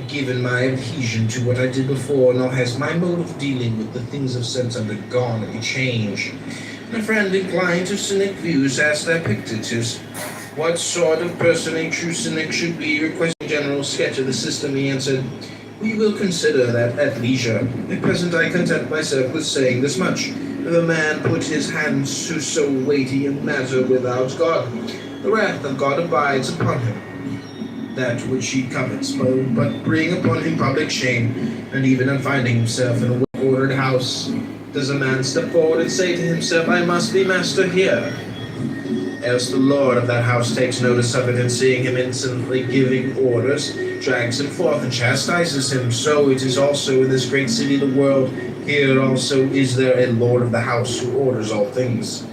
given my adhesion to what I did before, nor has my mode of dealing with the things of sense undergone any change. My friend inclined to cynic views asked Epictetus what sort of person a true cynic should be, requesting a general sketch of the system. He answered, "We will consider that at leisure. At present I content myself with saying this much. If a man put his hands to so weighty a matter without God, the wrath of God abides upon him. That which he covets but bring upon him public shame, and even on finding himself in a well-ordered house, does a man step forward and say to himself, I must be master here? Else the lord of that house takes notice of it, and seeing him insolently giving orders, drags him forth and chastises him. So it is also in this great city of the world. Here also is there a lord of the house who orders all things.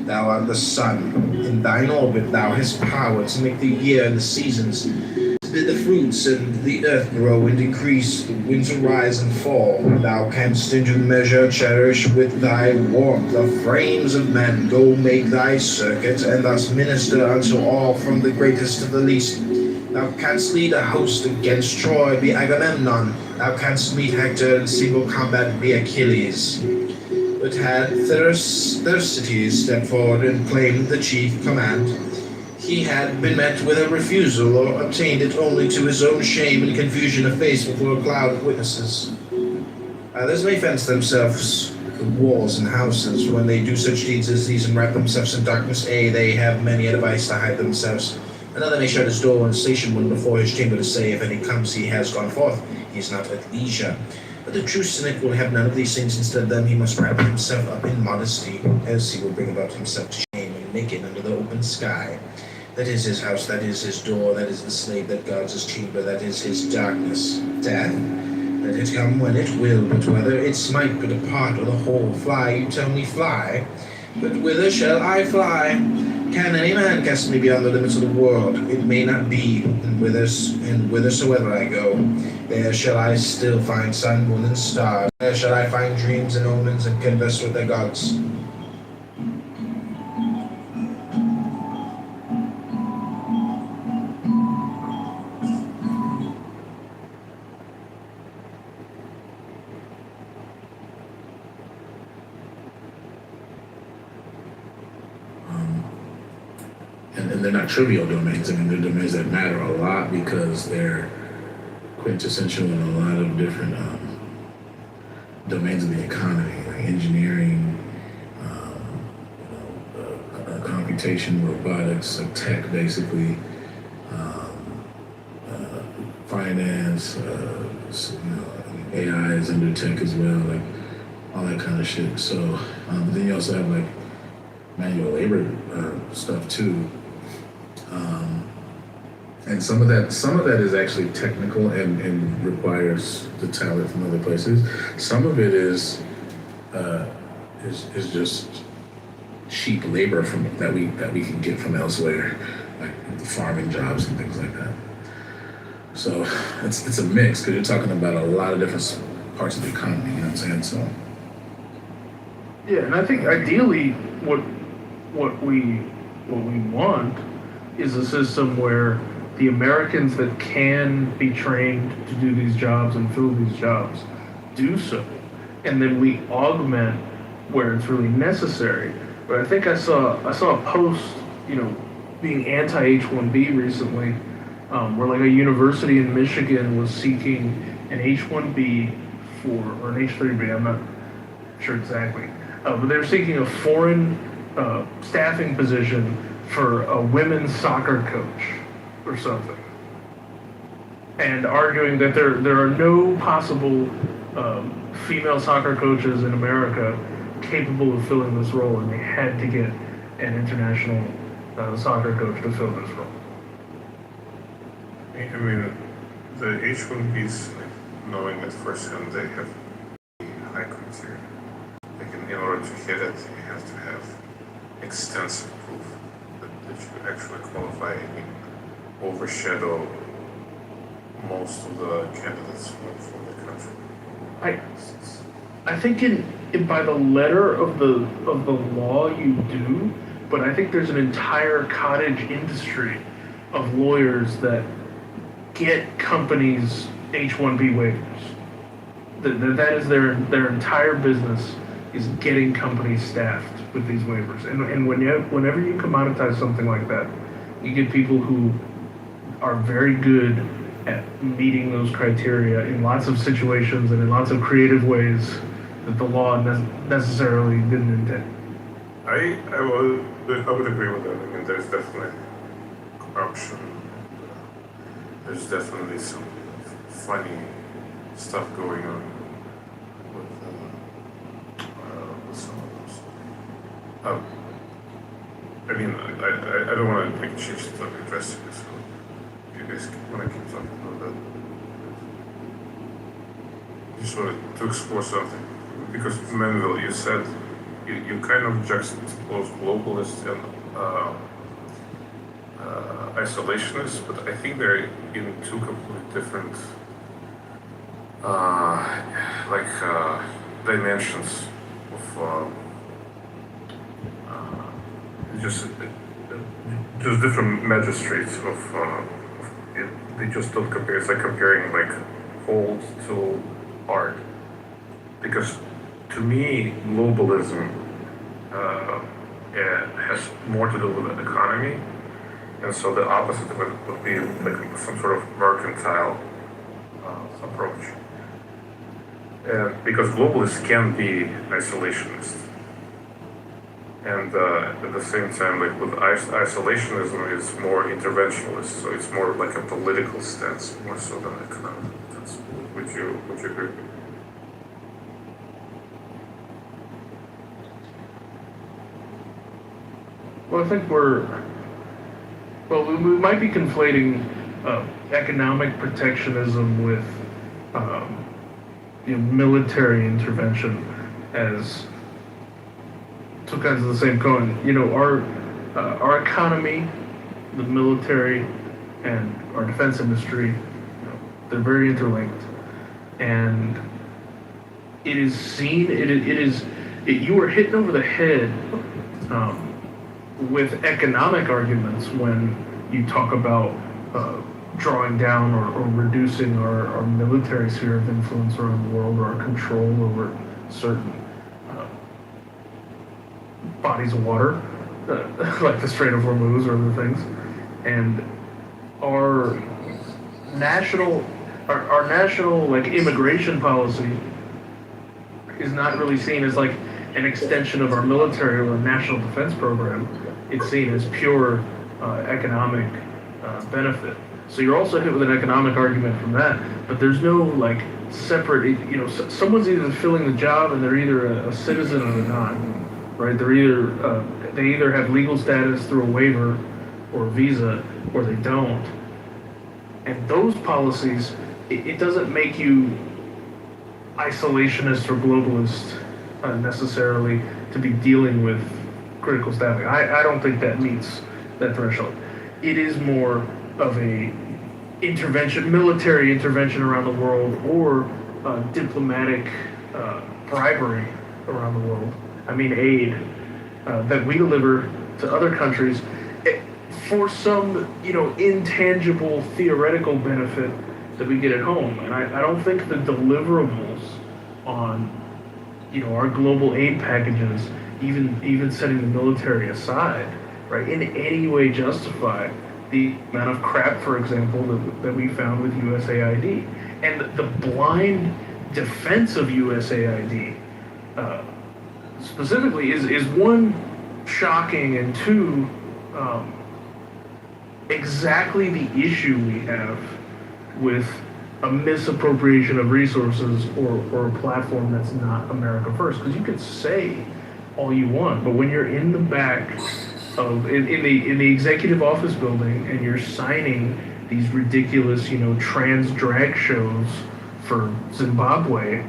Thou art the sun. In thine orbit thou hast power to make the year and the seasons, to bid the fruits and the earth grow and decrease, the winter rise and fall. Thou canst into measure cherish with thy warmth the frames of men. Go make thy circuit, and thus minister unto all, from the greatest to the least. Thou canst lead a host against Troy, be Agamemnon. Thou canst meet Hector in single combat, be Achilles. But had Thersites stepped forward and claimed the chief command, he had been met with a refusal, or obtained it only to his own shame and confusion of face before a cloud of witnesses. Others may fence themselves with walls and houses when they do such deeds as these and wrap themselves in darkness. They have many a device to hide themselves. Another may shut his door and station one before his chamber to say, if any comes, he has gone forth, he is not at leisure. But the true cynic will have none of these things. Instead of them, he must wrap himself up in modesty, else he will bring about himself to shame and naked under the open sky. That is his house, that is his door, that is the slave that guards his chamber, that is his darkness. Death, let it come when it will, but whether it smite but a part or the whole, fly, you tell me, fly. But whither shall I fly? Can any man cast me beyond the limits of the world? It may not be, and whithersoever I go, there shall I still find sun, moon, and stars. There shall I find dreams and omens, and converse with the gods. And they're not trivial domains. I mean, they're domains that matter a lot because they're quintessential in a lot of different domains of the economy, like engineering, computation, robotics, tech, basically, finance. AI is under tech as well, like all that kind of shit. So, but then you also have like manual labor stuff too. And some of that is actually technical and requires the talent from other places. Some of it is just cheap labor that we can get from elsewhere, like the farming jobs and things like that. So it's a mix because you're talking about a lot of different parts of the economy. You know what I'm saying? So yeah, and I think ideally what we want is a system where the Americans that can be trained to do these jobs and fill these jobs do so, and then we augment where it's really necessary. But I think I saw a post, being anti-H-1B recently, where like a university in Michigan was seeking an H-1B or an H-3B, I'm not sure exactly, but they were seeking a foreign staffing position for a women's soccer coach or something, and arguing that there are no possible female soccer coaches in America capable of filling this role, and they had to get an international soccer coach to fill this role. I mean, the H-1Bs, knowing at first hand, they have high criteria. Like in order to hit it, you have to have extensive proof that you actually qualify and overshadow most of the candidates from the country. I think by the letter of the law you do, but I think there's an entire cottage industry of lawyers that get companies H-1B waivers. That is their entire business, is getting companies staffed with these waivers. And whenever you commoditize something like that, you get people who are very good at meeting those criteria in lots of situations and in lots of creative ways that the law necessarily didn't intend. I would agree with that. I mean, there's definitely corruption. There's definitely some funny stuff going on with some of those. I mean, I don't want to like change the topic drastically, so if you guys want to keep talking about that, just wanted to explore something. Because Manuel, you said you kind of juxtapose globalists and isolationists, but I think they're in two completely different dimensions of just different magistrates of it. They just don't compare. It's like comparing like old to art, because to me globalism has more to do with the economy, and so the opposite of it would be like some sort of mercantile approach. And because globalists can be isolationist, and at the same time, like with isolationism, is more interventionist. So it's more like a political stance, more so than economic. Would you agree? Well, I think we might be conflating economic protectionism with military intervention as two kinds of the same coin. Our economy, the military, and our defense industry, they're very interlinked, and it is seen. You are hitting over the head with economic arguments when you talk about drawing down or reducing our military sphere of influence around the world, or our control over certain bodies of water, like the Strait of Hormuz or other things. And our national like immigration policy is not really seen as like an extension of our military or national defense program. It's seen as pure economic benefit. So you're also hit with an economic argument from that, but there's no like separate. Someone's either filling the job and they're either a citizen or they're not, right? They either have legal status through a waiver or a visa, or they don't. And those policies, it doesn't make you isolationist or globalist necessarily to be dealing with critical staffing. I don't think that meets that threshold. It is more of a military intervention around the world, or diplomatic bribery around the world. I mean, aid that we deliver to other countries for some, intangible theoretical benefit that we get at home. And I don't think the deliverables on, our global aid packages, even setting the military aside, right, in any way justify the amount of crap, for example, that we found with USAID. And the blind defense of USAID specifically is one, shocking, and two, exactly the issue we have with a misappropriation of resources or a platform that's not America first. Because you could say all you want, but when you're in the back of in the executive office building and you're signing these ridiculous, trans drag shows for Zimbabwe,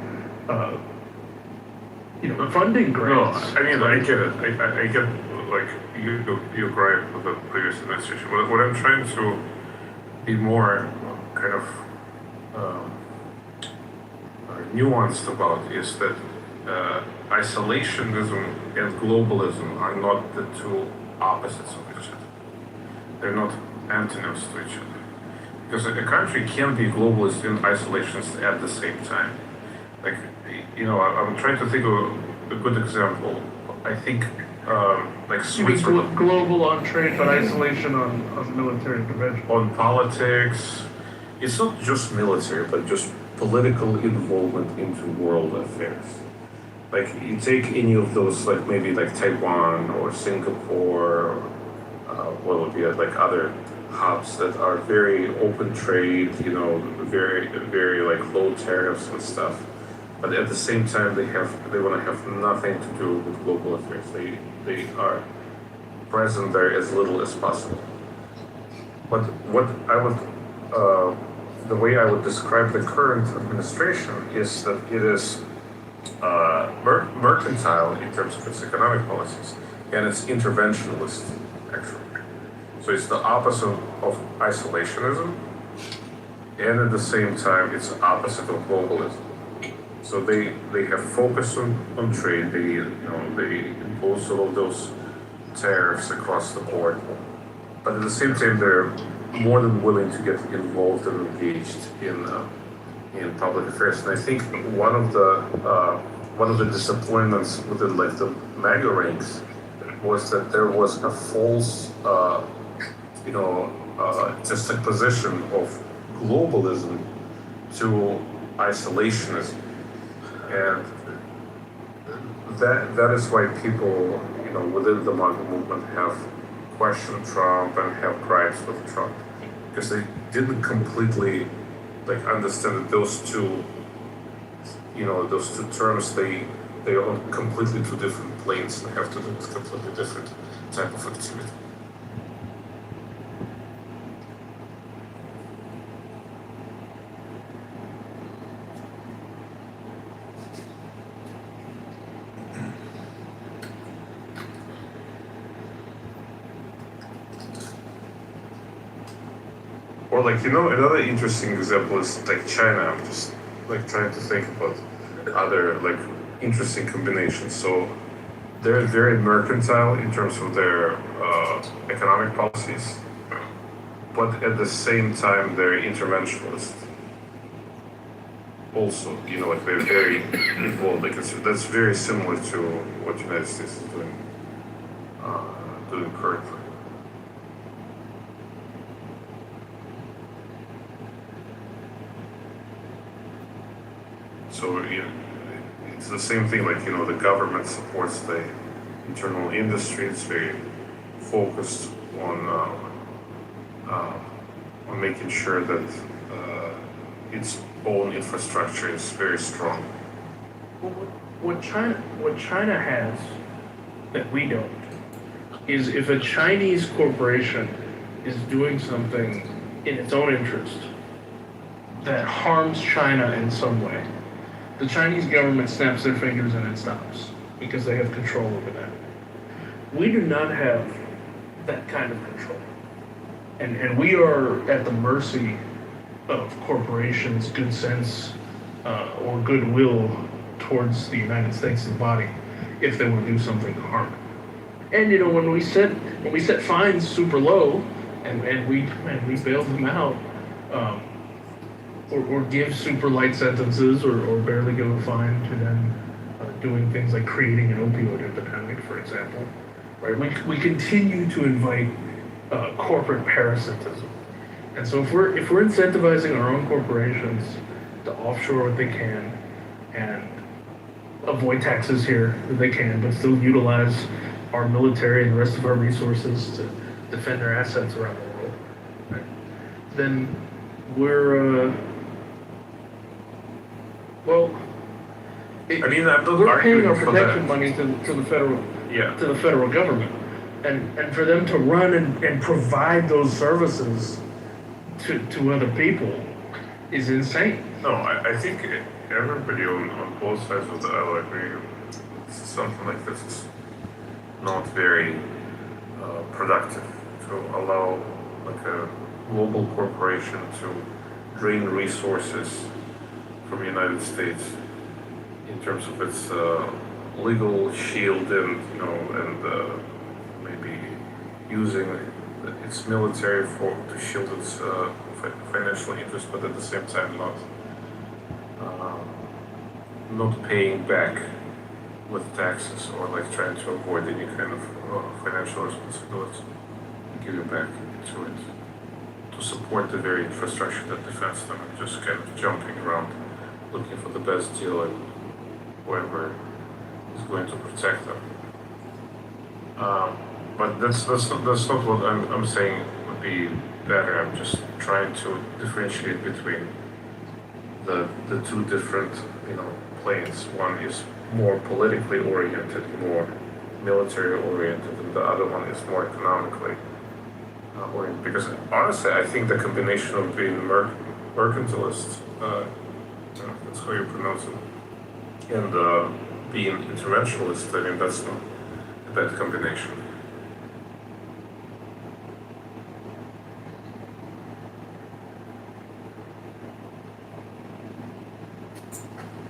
funding grants. No, I mean, I get it. I get, like, you gripe with the previous administration. What I'm trying to be more kind of nuanced about is that isolationism and globalism are not the two opposites of each other. They're not antonyms to each other. because a country can be globalist and isolationist at the same time. Like, I'm trying to think of a good example. I think, like You mean Switzerland global on trade, but isolation on military intervention. on politics. It's not just military, but just political involvement into world affairs. Like you take any of those, like maybe like Taiwan or Singapore, or, what would be like other hubs that are very open trade, very very like low tariffs and stuff. But at the same time, they want to have nothing to do with global affairs. They are present there as little as possible. But what I would, the way I would describe the current administration is that it is mercantile in terms of its economic policies, and it's interventionist, actually. So it's the opposite of isolationism, and at the same time, it's the opposite of globalism. So they have focused on trade. They impose all of those tariffs across the board, but at the same time, they're more than willing to get involved and engaged in public affairs. And I think one of the disappointments within like the MAGA ranks was that there was a false juxtaposition of globalism to isolationism, and that is why people within the MAGA movement have questioned Trump and have gripes with Trump, because they didn't completely like understand that those two terms, they are on completely two different planes and have to do with completely different type of activity. Or like another interesting example is like China. I'm just like trying to think about other like interesting combinations. So they're very mercantile in terms of their economic policies, but at the same time they're interventionist. Also, like they're very involved. Like that's very similar to what the United States is doing currently. So it's the same thing. Like the government supports the internal industry. It's very focused on making sure that its own infrastructure is very strong. Well, what China has that we don't is if a Chinese corporation is doing something in its own interest that harms China in some way, the Chinese government snaps their fingers and it stops because they have control over that. We do not have that kind of control. And we are at the mercy of corporations' good sense or goodwill towards the United States and body if they would do something to harm it. And when we set fines super low and we bail them out, or give super light sentences or barely give a fine to them doing things like creating an opioid epidemic, for example, right? We continue to invite corporate parasitism, and so if we're incentivizing our own corporations to offshore what they can and avoid taxes here that they can, but still utilize our military and the rest of our resources to defend their assets around the world, right? Then we're I mean, I'm not we're paying arguing our for protection that. money to the federal Yeah. to the federal government, and for them to run and provide those services to other people is insane. No, I think everybody on both sides of the aisle agree. Something like this is not very productive to allow like a global corporation to drain resources from the United States in terms of its legal shield and maybe using its military to shield its financial interest, but at the same time uh, not paying back with taxes or like trying to avoid any kind of financial responsibility, giving back to it to support the very infrastructure that defends them, and just kind of jumping around looking for the best deal and whoever is going to protect them. But that's not what I'm saying would be better. I'm just trying to differentiate between the two different planes. One is more politically oriented, more military oriented, and the other one is more economically oriented. Because honestly, I think the combination of being mercantilist, that's how you pronounce it, and being interventionist, I mean that's not a bad combination.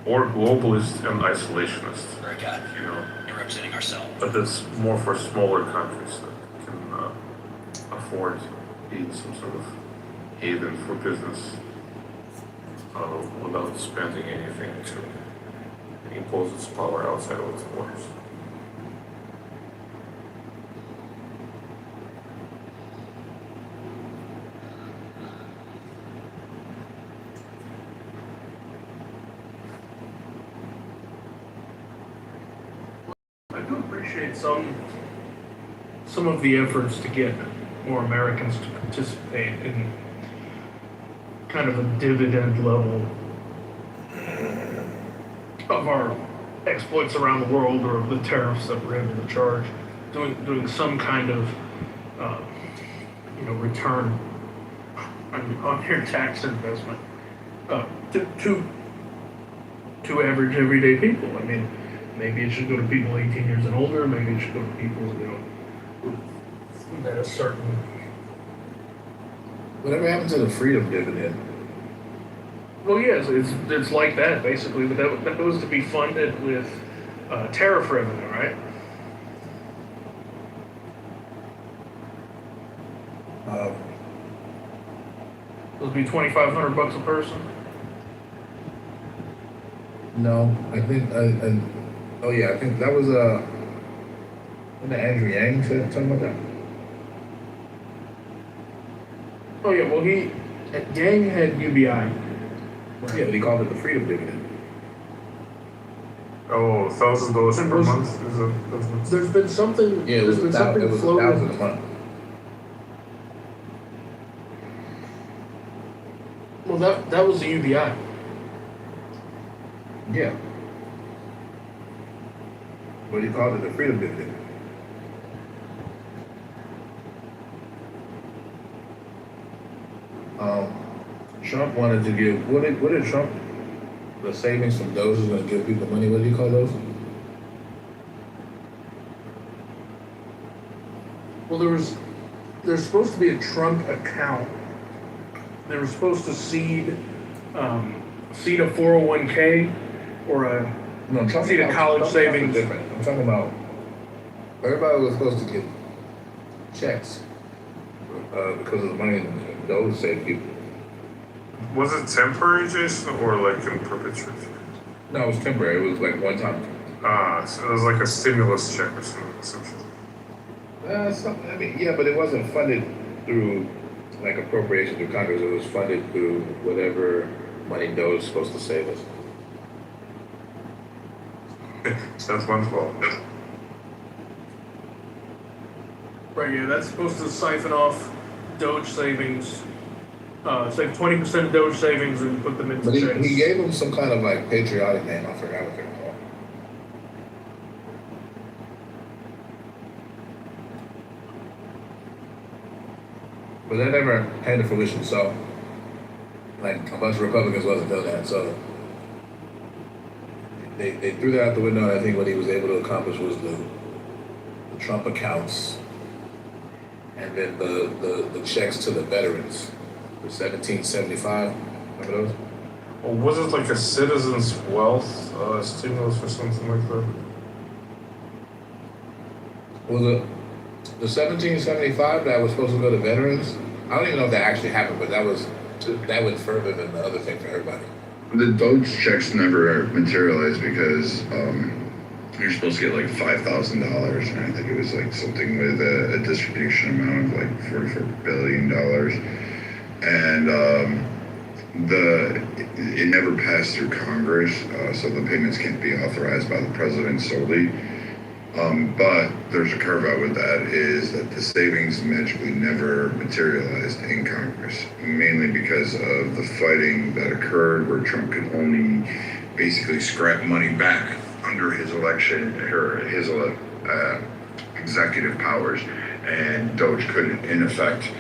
Or globalist and isolationist. Very good. You're representing ourselves. But that's more for smaller countries that can afford being some sort of haven for business without spending anything to impose its power outside of its borders. I do appreciate some of the efforts to get more Americans to participate in kind of a dividend level of our exploits around the world, or of the tariffs that we're able to charge, doing some kind of return on your tax investment to average everyday people. I mean, maybe it should go to people 18 years and older. Maybe it should go to people at a certain. Whatever happened to the freedom dividend? Well, yes, it's like that basically, but that was to be funded with tariff revenue, right? It'll be $2,500 a person. No, I think oh yeah, I think that was when Andrew Yang said something about that. Oh yeah, well Yang had UBI. Yeah, but he called it the freedom dividend. Oh, $1,000 per month? There's been something. Yeah, it was something $1,000 a month. Well, that was the UBI. Yeah. But he called it the freedom dividend. Trump wanted to give, what did Trump, the savings from those who's going to give people money, what do you call those? Well, there's supposed to be a Trump account. They were supposed to seed a 401k or seed a college savings. Different. I'm talking about everybody was supposed to get checks because of the money those save people. Was it temporary, Jason, or like in perpetuity? No, it was temporary. It was like one time. So it was like a stimulus check or something, essentially. I mean, yeah, but it wasn't funded through like appropriation through Congress. It was funded through whatever money Doe is supposed to save us. Sounds wonderful. Right, yeah, that's supposed to siphon off Doge savings, save 20% of Doge savings and put them into But checks. he gave them some kind of like patriotic name. I forgot what they're called. But that never came to fruition. So, like a bunch of Republicans wasn't doing that. So they threw that out the window. And I think what he was able to accomplish was the Trump accounts, and then the checks to the veterans, the 1775. Remember those? Or was it like a citizen's wealth stimulus or something like that? Well, the 1775 that was supposed to go to veterans, I don't even know if that actually happened, but that was that went further than the other thing for everybody. The Doge checks never materialized because you're supposed to get like $5,000, and I think it was like something with a distribution amount of like $44 billion, and it never passed through Congress, so the payments can't be authorized by the president solely. But there's a carve out with that is that the savings magically never materialized in Congress, mainly because of the fighting that occurred where Trump could only basically scrap money back under his election or his executive powers, and Doge could in effect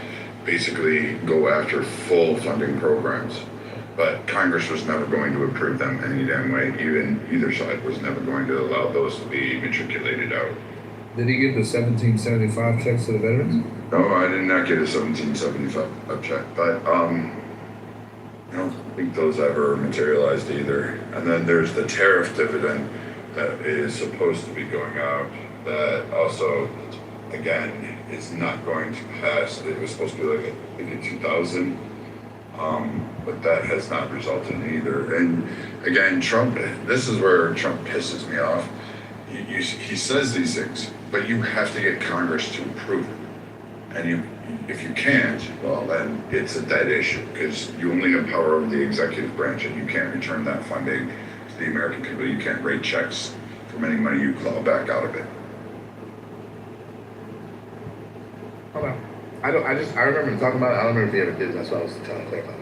basically go after full funding programs. But Congress was never going to approve them any damn way. Even either side was never going to allow those to be matriculated out. Did he give the 1775 checks to the veterans? No, I did not get a 1775 check, but I don't think those ever materialized either. And then there's the tariff dividend that is supposed to be going out that also, again, is not going to pass. It was supposed to be like in 2000. But that has not resulted in either. And again, Trump, this is where Trump pisses me off. He says these things, but you have to get Congress to approve it. And if you can't, well, then it's a dead issue because you only have power over the executive branch and you can't return that funding to the American people. You can't write checks from any money you claw back out of it. Okay. I remember him talking about it. I don't remember if he ever did. That's what I was trying to clarify.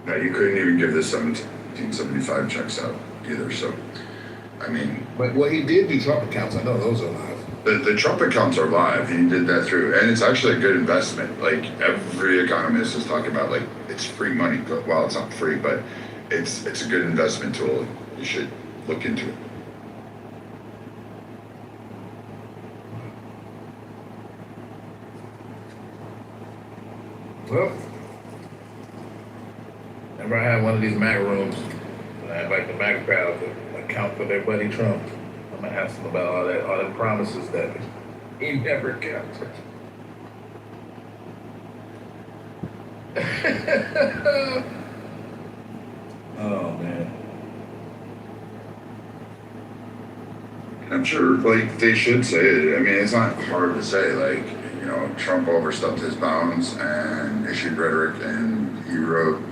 Now, you couldn't even give the 1775 checks out either. So, I mean. But he did do Trump accounts. I know those are live. The Trump accounts are live. He did that through, and it's actually a good investment. Like every economist is talking about, like it's free money. Well, it's not free, but it's a good investment tool. You should look into it. Well, remember I had one of these MAC rooms, and I invite the MAC crowd to account for their buddy Trump. I'm gonna ask them about all the promises that he never kept. Oh man. I'm sure, like, they should say it. I mean, it's not hard to say, like, you know, Trump overstepped his bounds and issued rhetoric, and he wrote,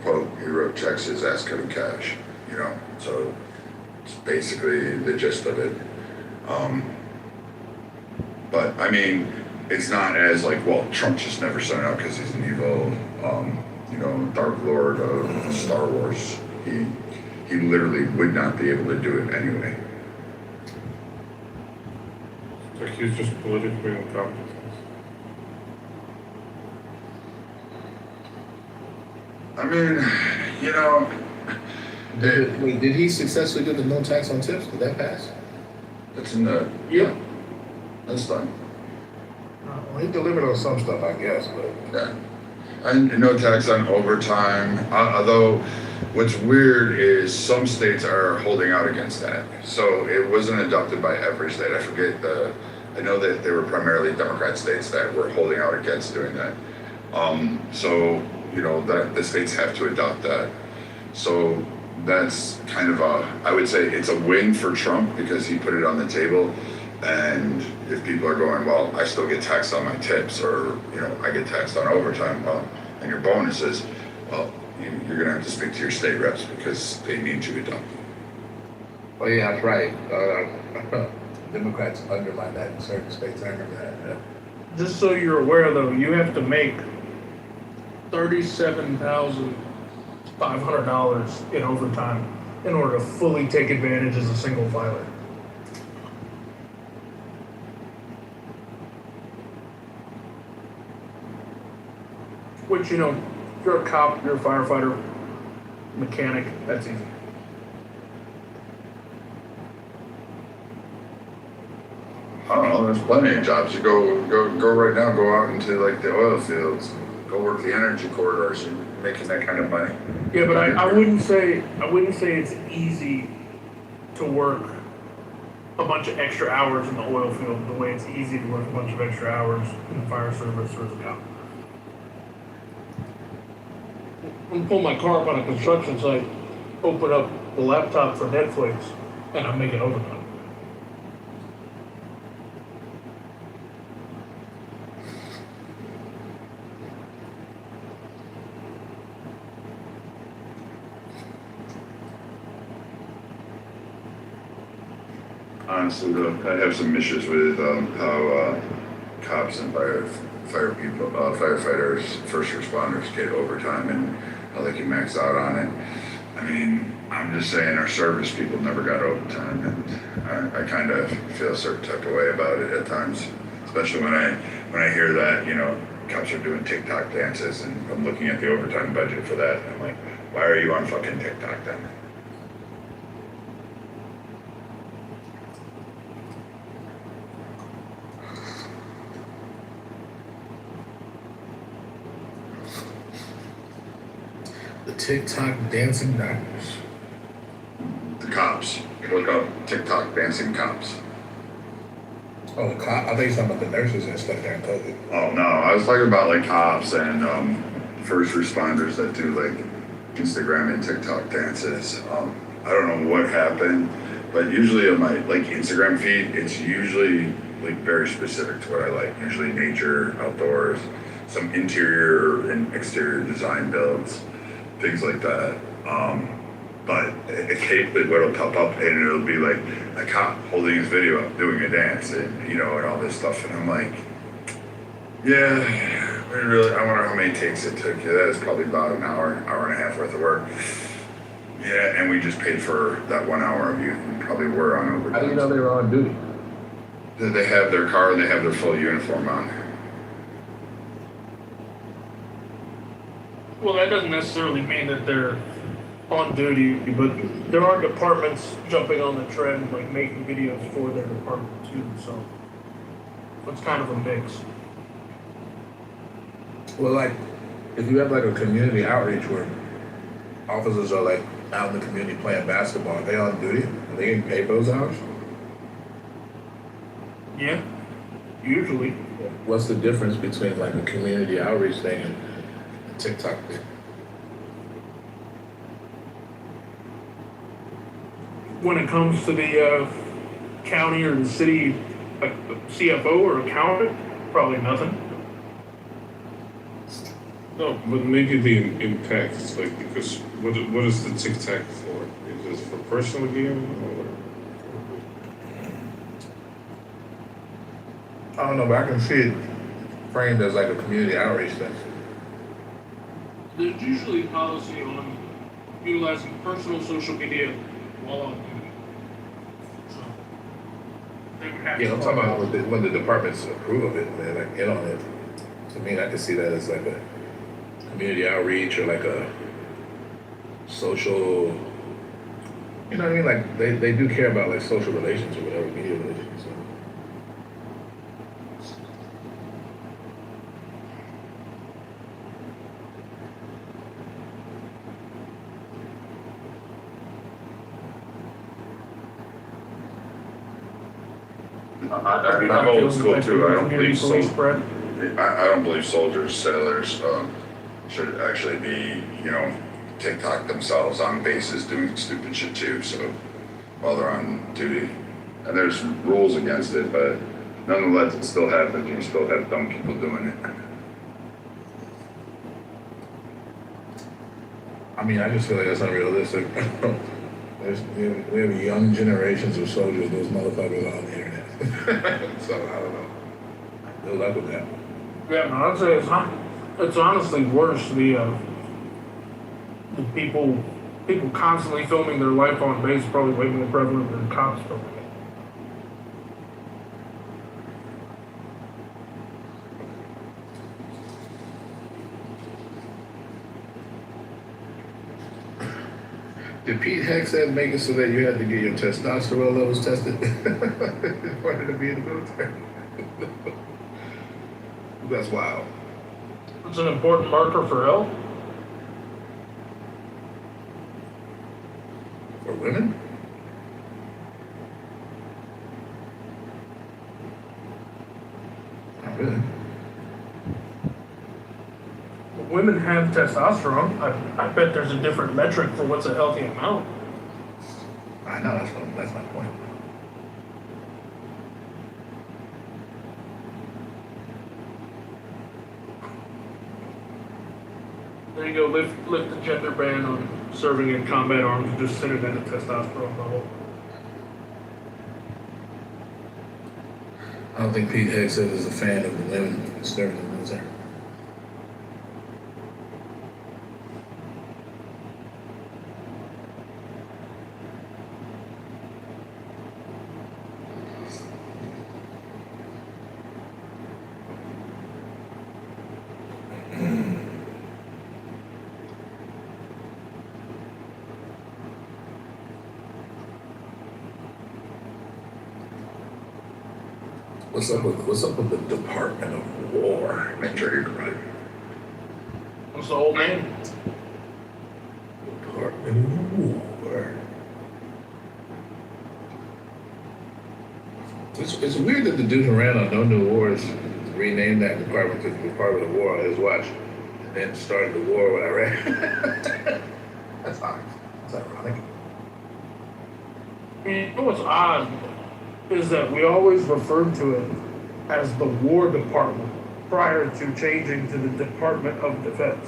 quote, he wrote checks his ass couldn't cash, you know, so it's basically the gist of it. But, I mean, it's not as like, well, Trump just never sent it out because he's an evil, you know, Dark Lord of Star Wars. He literally would not be able to do it anyway. So he's just politically incompetent. I mean, you know, Did he successfully do the no tax on tips? Did that pass? it's in the, Yeah. that's done. Well, he delivered on some stuff, I guess, but Yeah. And no tax on overtime, although what's weird is some states are holding out against that. So it wasn't adopted by every state. I know that they were primarily Democrat states that were holding out against doing that. So, you know, that the states have to adopt that. So that's kind of I would say it's a win for Trump because he put it on the table. And if people are going, well, I still get taxed on my tips, or, you know, I get taxed on overtime, well, and your bonuses, well, you're going to have to speak to your state reps because they need to adopt it. oh yeah, that's right. Democrats undermine that in certain states. I remember that. Yeah. Just so you're aware, though, you have to make $37,500 in overtime in order to fully take advantage as a single filer. Which, you know, if you're a cop, you're a firefighter, mechanic, that's easy. I don't know, there's plenty of jobs. You go right now, go out into like the oil fields, go work the energy corridors, and making that kind of money. Yeah, but I wouldn't say it's easy to work a bunch of extra hours in the oil field the way it's easy to work a bunch of extra hours in the fire service or as a cop. I'm pull my car up on a construction site, open up the laptop for Netflix, and I'm making overtime. Honestly, though, I have some issues with how cops and firefighters, first responders get overtime and how they can max out on it. I mean, I'm just saying our service people never got overtime, and I kind of feel a certain type of way about it at times, especially when I hear that cops are doing TikTok dances, and I'm looking at the overtime budget for that, and I'm like, why are you on fucking TikTok then? The TikTok dancing doctors. The cops. Look up TikTok dancing cops. Oh, the cop. I think you're talking about the nurses and stuff during COVID. Oh no, I was talking about like cops and first responders that do like Instagram and TikTok dances. I don't know what happened, but usually on my like Instagram feed, it's usually like very specific to what I like. Usually nature, outdoors, some interior and exterior design builds, things like that. But occasionally what'll pop up and it'll be like a cop holding his video up, doing a dance, and and all this stuff, and I'm like, yeah, really, I wonder how many takes it took. Yeah, that is probably about an hour and a half worth of work. Yeah, and we just paid for that 1 hour of you. We probably were on overtime. How do you know they were on duty? They have their car and they have their full uniform on. Well, that doesn't necessarily mean that they're on duty, but there are departments jumping on the trend, like making videos for their department too, so it's kind of a mix. Well, like, if you have like a community outreach where officers are like out in the community playing basketball, are they on duty? Are they getting paid for those hours? Yeah, usually. What's the difference between like a community outreach thing and a TikTok thing? When it comes to the county or the city CFO or accountant, probably nothing. No, but maybe the impact is like, because what is the TikTok for? Is it for personal gain or? I don't know, but I can see it framed as like a community outreach thing. There's usually policy on utilizing personal social media while on duty. So they would have Yeah, I'm to talking about when the departments approve of it, and they're like in on it. To me, I can see that as like a community outreach or like a social, you know what I mean? Like they do care about like social relations or whatever, media relations. So. I'm old school too. I don't believe police so. spread. I don't believe soldiers, sailors should actually be, TikTok themselves on bases doing stupid shit too. So while they're on duty, and there's rules against it, but nonetheless, it still happens. You still have dumb people doing it. I mean, I just feel like that's unrealistic. We have young generations of soldiers, those motherfuckers on the internet. So I don't know. Good luck with that. Yeah, no, I'd say it's honestly worse. The people constantly filming their life on base is probably way more prevalent than cops filming it. Did Pete Hexhead make it so that you had to get your testosterone levels tested in order to be in the military? That's wild. It's an important marker for health. For women? Not really. Women have testosterone. I bet there's a different metric for what's a healthy amount. I know that's my point. There you go. Lift the gender ban on serving in combat arms and just set it at a testosterone level. I don't think Pete Hegseth is a fan of the women serving in the military. What's up with the Department of War? Make sure you're right. What's the old name? Department of War. It's weird that the dude who ran on No New Wars renamed that department to the Department of War on his watch, and then started the war when I ran. That's odd. That's ironic. You know what's odd is that we always referred to it as the War Department prior to changing to the Department of Defense.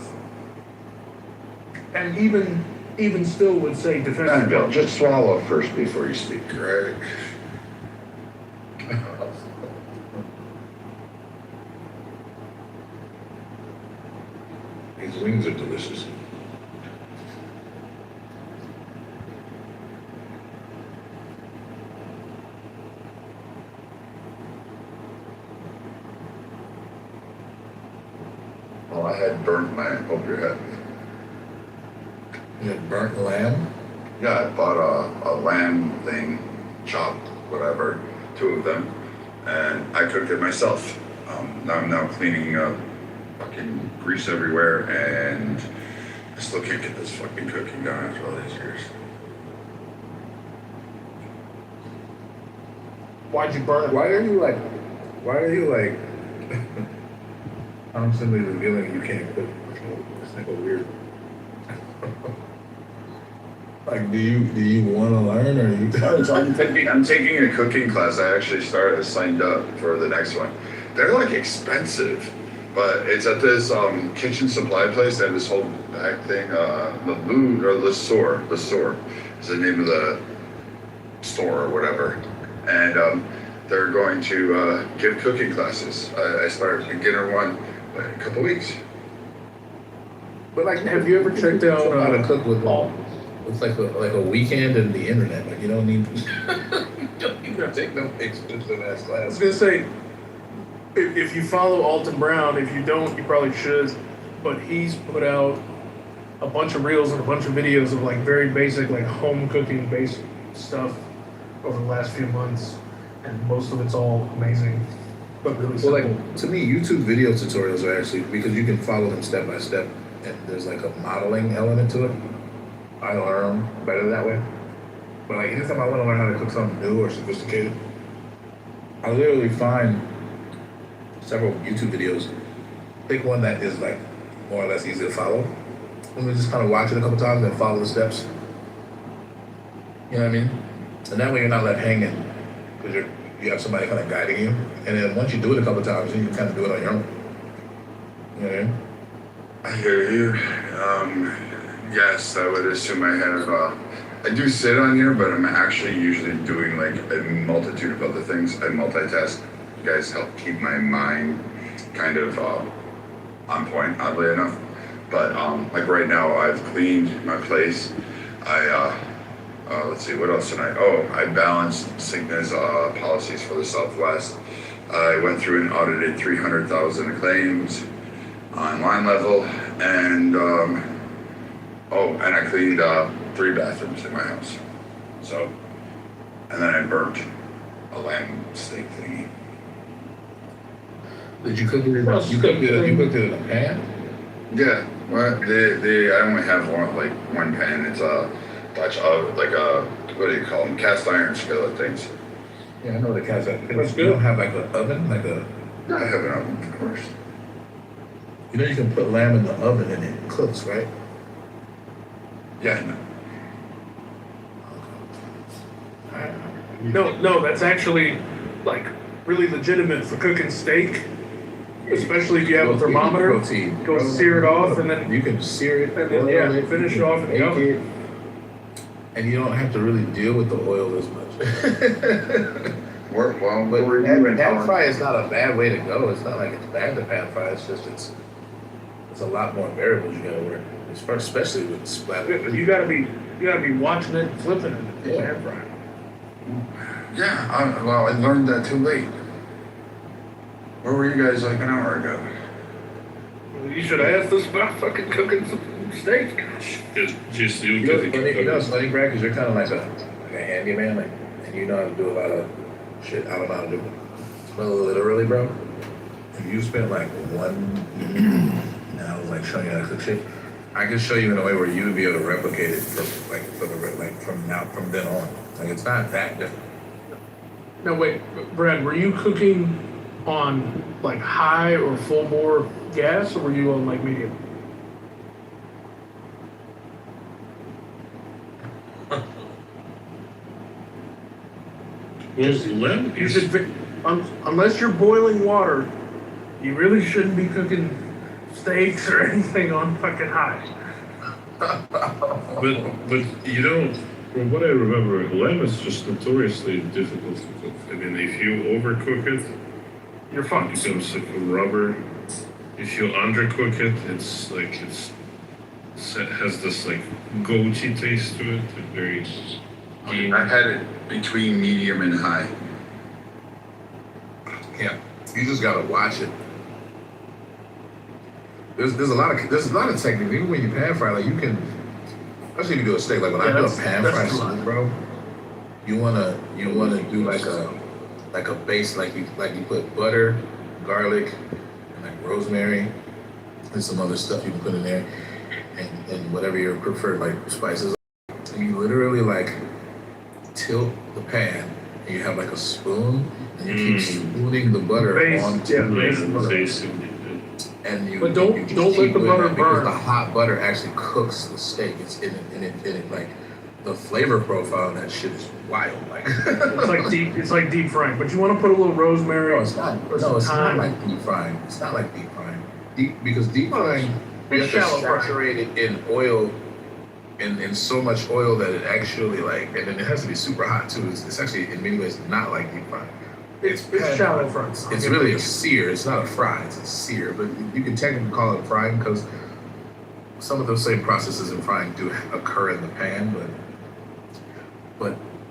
And even still would say Defense Bill, Department. just swallow first before you speak, right? These wings are delicious. Well, I had burnt lamb over your head. You had burnt lamb? Yeah, I bought a lamb thing, chopped, whatever, 2 of them, and I cooked it myself. Now I'm now cleaning up fucking grease everywhere, and I still can't get this fucking cooking done after all these years. Why'd you burn it? Why are you like constantly revealing you can't cook? It's like a weird. Like, do you want to learn, or I'm taking a cooking class. I actually signed up for the next one. They're like expensive, but it's at this kitchen supply place. They have this whole bag thing. Le Soeur is the name of the store or whatever, and they're going to give cooking classes. I started beginner one in a couple weeks. But like, Have you ever checked out how to cook with all? It's like a weekend and the internet. Like, you don't need you don't need to take no expensive ass I class. was gonna say, if you follow Alton Brown, if you don't, you probably should. But he's put out a bunch of reels and a bunch of videos of like very basic, like home cooking based stuff over the last few months, and most of it's all amazing, but really Well, simple. like, to me, YouTube video tutorials are actually, because you can follow them step by step, and there's like a modeling element to it. I learn better that way. But like, anytime I want to learn how to cook something new or sophisticated, I literally find several YouTube videos, pick one that is like more or less easy to follow, and then just kind of watch it a couple times and follow the steps. You know what I mean? And that way you're not left hanging, because you have somebody kind of guiding you. And then once you do it a couple times, then you can kind of do it on your own. You know what I mean? I hear you. Yes, I would assume I have. I do sit on here, but I'm actually usually doing like a multitude of other things. I multitask. You guys help keep my mind kind of on point, oddly enough. But like right now, I've cleaned my place. Let's see, what else tonight? Oh, I balanced Cigna's policies for the Southwest. I went through and audited 300,000 claims on line level, and and I cleaned 3 bathrooms in my house. So, and then I burnt a lamb steak thingy. Did you cook it? You cooked it in a pan? Yeah, well, I only have one pan. It's a Dutch oven, like a, what do you call them? Cast iron skillet things. Yeah, I know the cast iron. That's You good. don't have like an oven, like a. Yeah, I have an oven, of course. You know you can put lamb in the oven and it cooks, right? Yeah, no. No, that's actually like really legitimate for cooking steak, especially if you have a thermometer. Protein. Go sear it off, and then You can sear it, and then oil yeah, it, finish you it can off in the bake oven. it, and you don't have to really deal with the oil as much. Well, But we're pan fry is not a bad way to go. It's not like it's bad to pan fry. It's just it's a lot more variables you gotta work, especially with splatter. But you gotta be watching it and flipping it. Yeah. Pan fry. Yeah, I learned that too late. Where were you guys like an hour ago? You should have asked us about fucking cooking some steak. Just you You know, it's funny, Brad, because you're kind of like a handyman, like, and you know how to do a lot of shit I don't know how to do. Well, literally, bro, if you spent like one evening and I was like showing you how to cook shit, I could show you in a way where you would be able to replicate it from then on. Like it's not that different. Now wait, Brad, were you cooking on like high or full bore gas, or were you on like medium? Well, lamb You is should, unless you're boiling water, you really shouldn't be cooking steaks or anything on fucking high. but you know, from what I remember, lamb is just notoriously difficult to cook. I mean, if you overcook it, You're it fucked. becomes like a rubber. If you undercook it, it has this like goaty taste to it. Very gamey. I had it between medium and high. Yeah, you just gotta watch it. There's a lot of techniques. Even when you pan fry, like you can, especially if you do a steak. Like when I do a pan fry steak, bro, you wanna do like a base, like you put butter, garlic, and like rosemary, and some other stuff you can put in there, and whatever your preferred like spices. And you literally like tilt the pan, and you have like a spoon, and you keep spooning the butter Base, onto yeah, the base butter. Basically, And you, But don't you just let keep the doing butter that because burn. the hot butter actually cooks the steak. It's in it like the flavor profile of that shit is wild. Like It's like deep frying, but you want to put a little rosemary. no, it's not. or No, some it's not thyme. like deep frying. It's not like deep frying. Because deep frying, you It's have to shallow frying. saturate it in oil, in so much oil that it actually like, and then it has to be super hot too. It's actually in many ways not like deep frying. It's pan shallow fry. frying. It's really a sear. It's not a fry. It's a sear. But you can technically call it frying because some of those same processes in frying do occur in the pan, but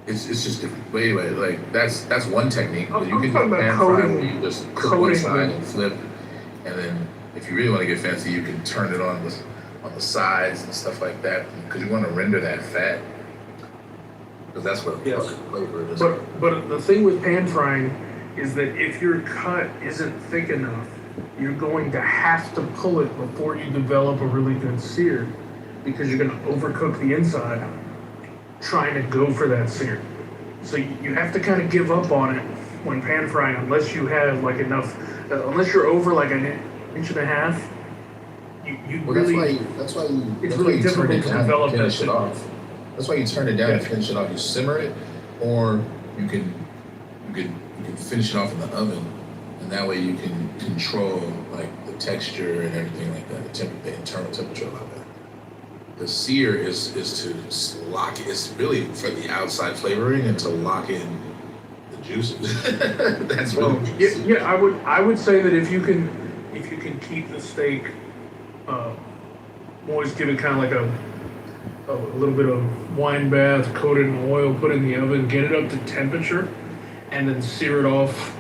it's just different. But anyway, like that's one technique. But you I'm can talking do about pan fry coating- where you just cook coating one side the- and flip, and then if you really want to get fancy, you can turn it on the sides and stuff like that because you want to render that fat. Because that's what the Yes. fucking flavor is. But the thing with pan frying is that if your cut isn't thick enough, you're going to have to pull it before you develop a really good sear, because you're going to overcook the inside trying to go for that sear. So you have to kind of give up on it when pan frying unless you have like enough, unless you're over like an inch and a half. You Well, really that's why you it's turn really it difficult to down develop and finish that it off. That's why you turn it down and finish it off. You simmer it, or you can finish it off in the oven, and that way you can control like the texture and everything like that, the internal temperature like that. The sear is to lock it. It's really for the outside flavoring and to lock in the juices. That's really what the sear is. I would say that if you can keep the steak moist, give it kind of like a little bit of wine bath, coat it in oil, put it in the oven, get it up to temperature, and then sear it off,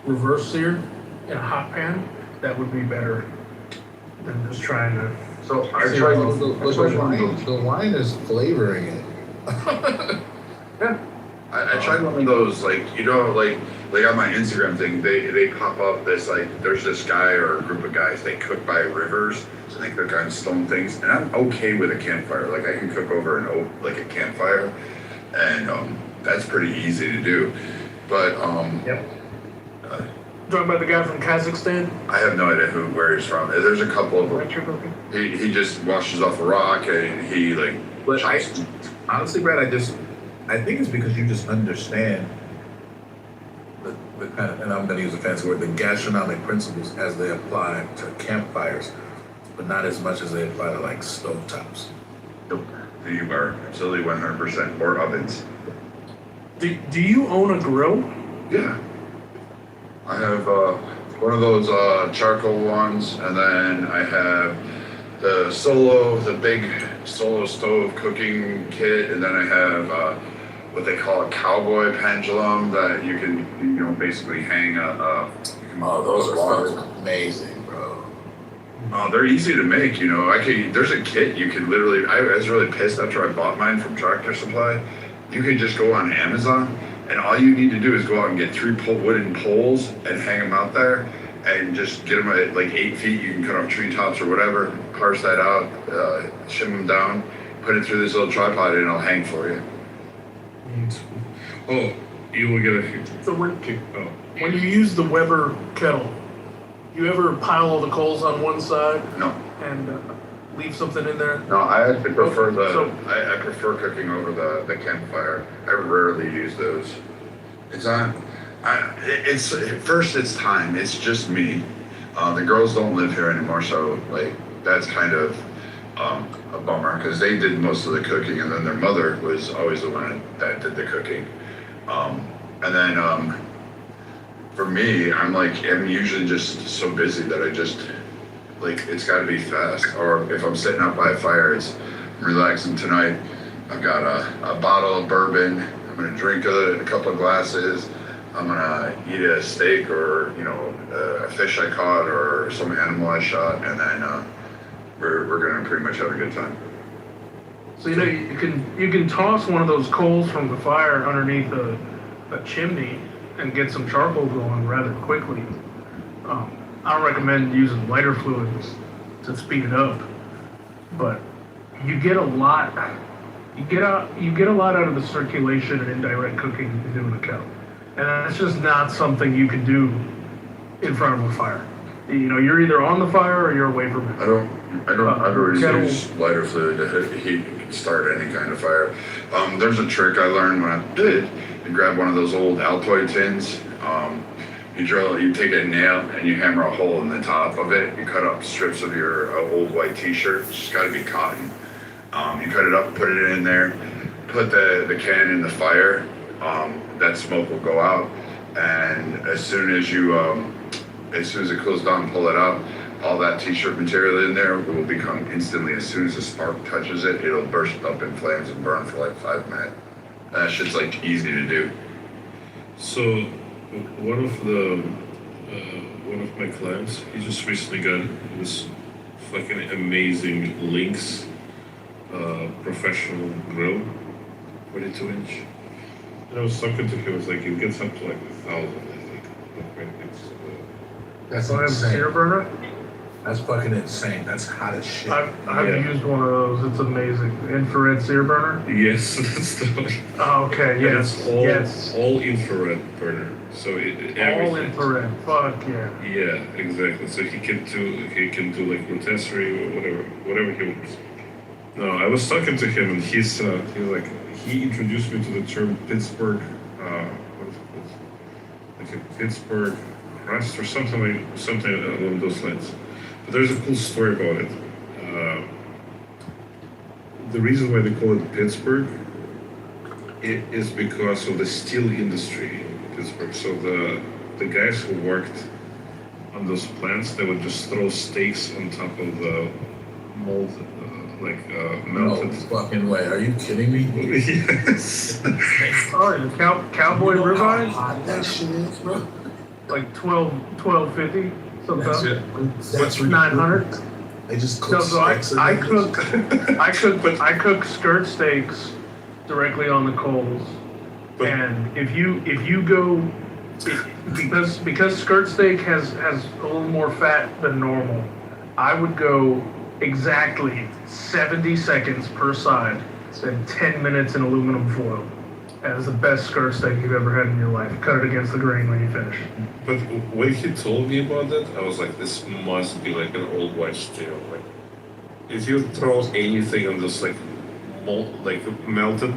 reverse sear in a hot pan. That would be better than just trying to. So I See, tried. well, The wine is flavoring it. Yeah. I tried one of those, like, you know, like on my Instagram thing, they pop up this, like, there's this guy or a group of guys, they cook by rivers, so they cook on stone things, and I'm okay with a campfire. Like, I can cook over a campfire, and that's pretty easy to do. But Yep. Talking about the guy from Kazakhstan? I have no idea where he's from. There's a couple of them. Electric cooking? He just washes off a rock and he like. But chops- honestly, Brad, I think it's because you just understand the kind of, and I'm going to use a fancy word, the gastronomic principles as they apply to campfires, but not as much as they apply to like stovetops. You are absolutely 100% or ovens. Do you own a grill? Yeah. I have one of those charcoal ones, and then I have the big solo stove cooking kit, and then I have what they call a cowboy pendulum that you can, basically hang Those are fucking amazing, bro. Oh, they're easy to make, there's a kit you can literally, I was really pissed after I bought mine from Tractor Supply. You can just go on Amazon, and all you need to do is go out and get 3 wooden poles and hang them out there, and just get them at like 8 feet. You can cut off treetops or whatever, parse that out, shim them down, put it through this little tripod, and it'll hang for you. Oh, you will get a So when kick. Oh, you use the Weber kettle, you ever pile all the coals on one side No, and leave something in there? no, I actually prefer So- I prefer cooking over the campfire. I rarely use those. It's not, it's time. It's just me. The girls don't live here anymore, so like that's kind of a bummer because they did most of the cooking, and then their mother was always the one that did the cooking. And then for me, I'm usually just so busy that I just it's got to be fast. Or if I'm sitting out by a fire, I'm relaxing tonight. I've got a bottle of bourbon. I'm gonna drink a couple of glasses. I'm gonna eat a steak or a fish I caught or some animal I shot, and then we're gonna pretty much have a good time. So you can toss one of those coals from the fire underneath a chimney and get some charcoal going rather quickly. I don't recommend using lighter fluids to speed it up, but you get a lot. You get a lot out of the circulation and indirect cooking you can do in a kettle, and that's just not something you can do in front of a fire. You're either on the fire or you're away from it. I don't kettle- use lighter fluid to start any kind of fire. There's a trick I learned when I did. You grab one of those old Altoid tins. You take a nail and you hammer a hole in the top of it. You cut up strips of your old white T-shirt. It's just got to be cotton. You cut it up, put it in there, put the can in the fire. That smoke will go out, and as soon as it cools down, pull it out. All that T-shirt material in there will become instantly. As soon as the spark touches it, it'll burst up in flames and burn for like 5 minutes. That shit's easy to do. so one of my clients, he just recently got this fucking amazing Lynx professional grill, 42-inch. And I was talking to him. I was like, it gets up to 1,000, I think. That's So I have a sear insane. burner. That's fucking insane. That's hot as shit. I've Yeah. used one of those. It's amazing. Infrared sear burner. Yes, that's the one. Oh, okay. And Yes. it's all Yes. all infrared burner. So All everything. infrared. Fuck yeah. Yeah, exactly. So he can do like rotisserie or whatever he wants. No, I was talking to him and he introduced me to the term Pittsburgh, what is it called? Like a Pittsburgh crust or something along those lines. But there's a cool story about it. The reason why they call it Pittsburgh is because of the steel industry in Pittsburgh. So the guys who worked on those plants, they would just throw stakes on top of the mold, No melted. fucking way. Are you kidding me? Yes. Oh, the cowboy You know how ribeye? hot that shit is, bro? Like 12.50 That's sometimes. it. That's 900. They just cook So I steaks in I there. cook I cook skirt steaks directly on the coals. But- And if you go because skirt steak has a little more fat than normal, I would go exactly 70 seconds per side, then 10 minutes in aluminum foil. That is the best skirt steak you've ever had in your life. Cut it against the grain when you finish. But when he told me about that, I was like, this must be like an old wives' tale. Like, if you throw anything on this like melted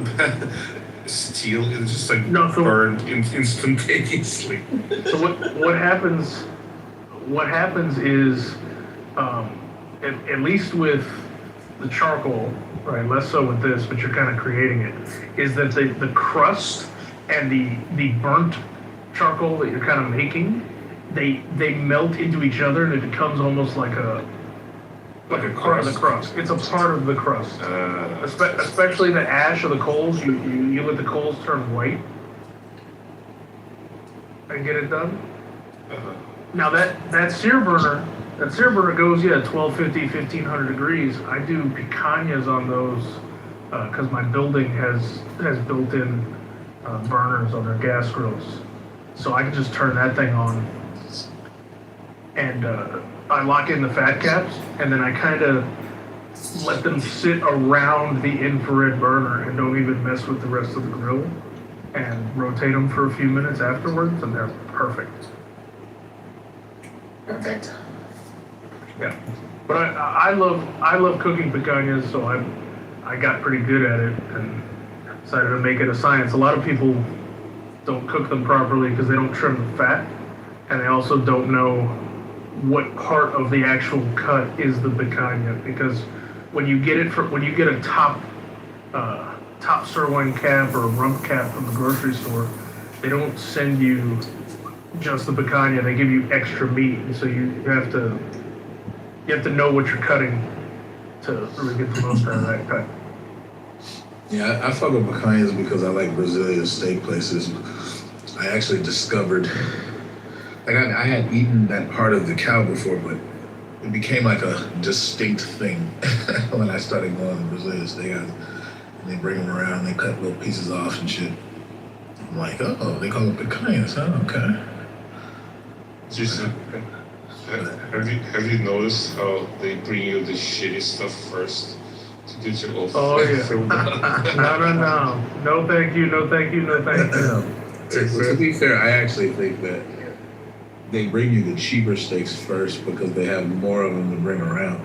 steel, it's just like No, so- burned instantaneously. So what happens? What happens is, at least with the charcoal, right? Less so with this, but you're kind of creating it. Is that the crust and the burnt charcoal that you're kind of making, they melt into each other and it becomes almost like a part of the crust. It's a part of the crust. Especially the ash or the coals. You let the coals turn white and get it done. Now that sear burner goes 1250, 1500 degrees. I do picanhas on those because my building has built-in burners on their gas grills, so I can just turn that thing on, and I lock in the fat caps, and then I kind of let them sit around the infrared burner and don't even mess with the rest of the grill, and rotate them for a few minutes afterwards, and they're perfect. Perfect. Yeah, but I love cooking picanhas, so I got pretty good at it and decided to make it a science. A lot of people don't cook them properly because they don't trim the fat, and they also don't know what part of the actual cut is the picanha. Because when you get a top sirloin cap or a rump cap from the grocery store, they don't send you just the picanha. They give you extra meat, and so you have to know what you're cutting to really get the most out of that cut. Yeah, I fuck with picanhas because I like Brazilian steak places. I actually discovered, like I had eaten that part of the cow before, but it became like a distinct thing when I started going to Brazilian steakhouse. And they bring them around, they cut little pieces off and shit. I'm like, oh, they call it picanhas, huh? Okay. Just, have you noticed how they bring you the shitty stuff first to get you all Oh yeah. filled up? No, thank you. No, thank you. No, thank you. To be fair, I actually think that they bring you the cheaper steaks first because they have more of them to bring around.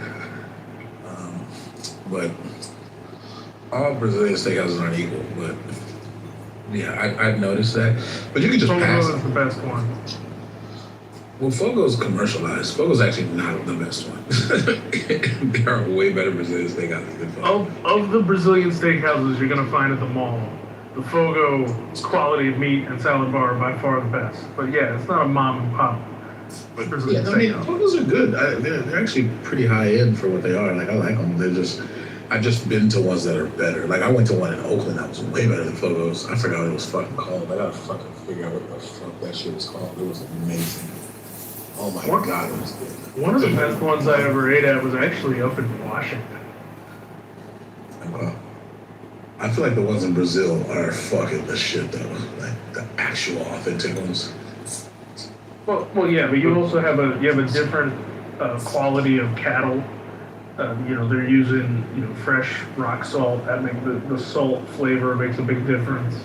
But all Brazilian steakhouses aren't equal. But yeah, I've noticed that. But you can just pass. Fogo is the best one. Well, Fogo's commercialized. Fogo's actually not the best one. There are way better Brazilian steakhouses than Fogo. Of the Brazilian steakhouses you're gonna find at the mall, the Fogo quality of meat and salad bar are by far the best. But yeah, it's not a mom and pop Brazilian Yeah, I mean, steakhouse. Fogos are good. They're actually pretty high end for what they are. Like, I like them. I've just been to ones that are better. Like, I went to one in Oakland that was way better than Fogos. I forgot what it was fucking called. I gotta fucking figure out what the fuck that shit was called. It was amazing. Oh my god, it was good. One of the best ones I ever ate at was actually up in Washington. I feel like the ones in Brazil are fucking the shit though. Like the actual authentic ones. Well, yeah, but you also have a different quality of cattle. They're using fresh rock salt. That makes the salt flavor makes a big difference.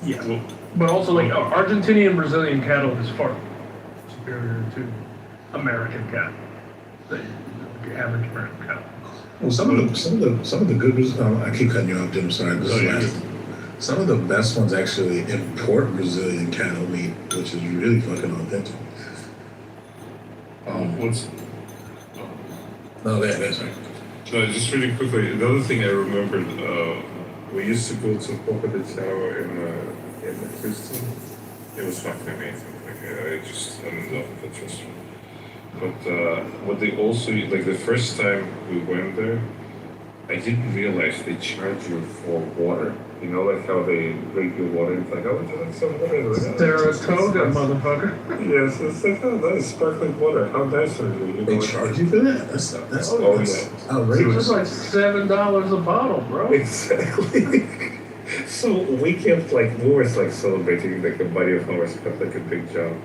Yeah, but also like Argentinian Brazilian cattle is far superior to American cattle. The average American cattle. Well, some of the good I keep cutting you off, Jim. Sorry, this is last. Some of the best ones actually import Brazilian cattle meat, which is really fucking authentic. What's No, that's right. no, just really quickly. Another thing I remembered, we used to go to Copa de Chao in Houston. It was fucking amazing. Like I just I'm in love with the restaurant. But what they also like the first time we went there, I didn't realize they charge you for water. You know, like how they rate your water. It's like, oh, would you like some water? Saratoga, motherfucker. Yes, it's like, oh, nice sparkling water. How nice are you? They charge you for that? That's Oh, that's yeah. outrageous. It's like $7 a bottle, bro. Exactly. So we kept like we were like celebrating like a buddy of ours got like a big job,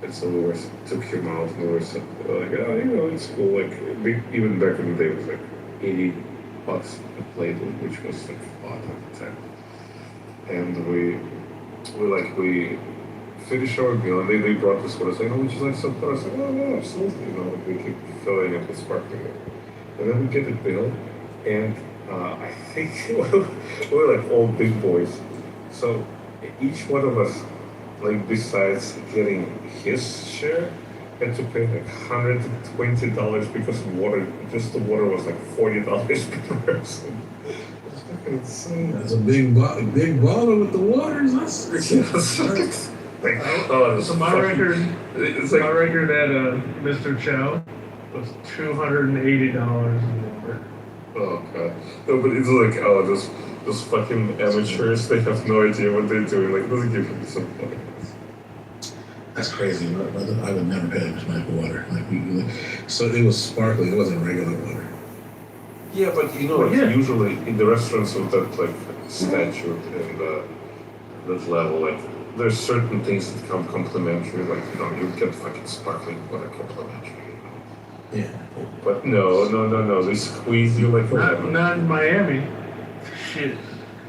and so we took him out and we were like, oh, it's cool. Like even back in the day it was like pots, a plate which was like hot at the time, and we finished our meal, and they brought this water, saying, "Oh, would you like some water?" I was like, "Oh yeah, absolutely." Like we keep filling it with sparkling water, and then we get the bill, and I think we're like all big boys, so each one of us, like besides getting his share, had to pay like $120 because of water. Just the water was like $40 per person. It's fucking insane. That's a big baller with the waters. That's ridiculous. So my record, It's my like, record at Mr. Chow was $280 in water. oh god. No, but it's like, oh, those fucking amateurs, they have no idea what they're doing. Like, let's give them some fucking. That's crazy. I would never pay that much money for water. So it was sparkling. It wasn't regular water. Yeah, but you know, like, usually in the restaurants with that like statute and that level, like there's certain things that come complimentary, like you get fucking sparkling water complimentary. Yeah. But no, they squeeze you like lemon. Not in Miami. Shit.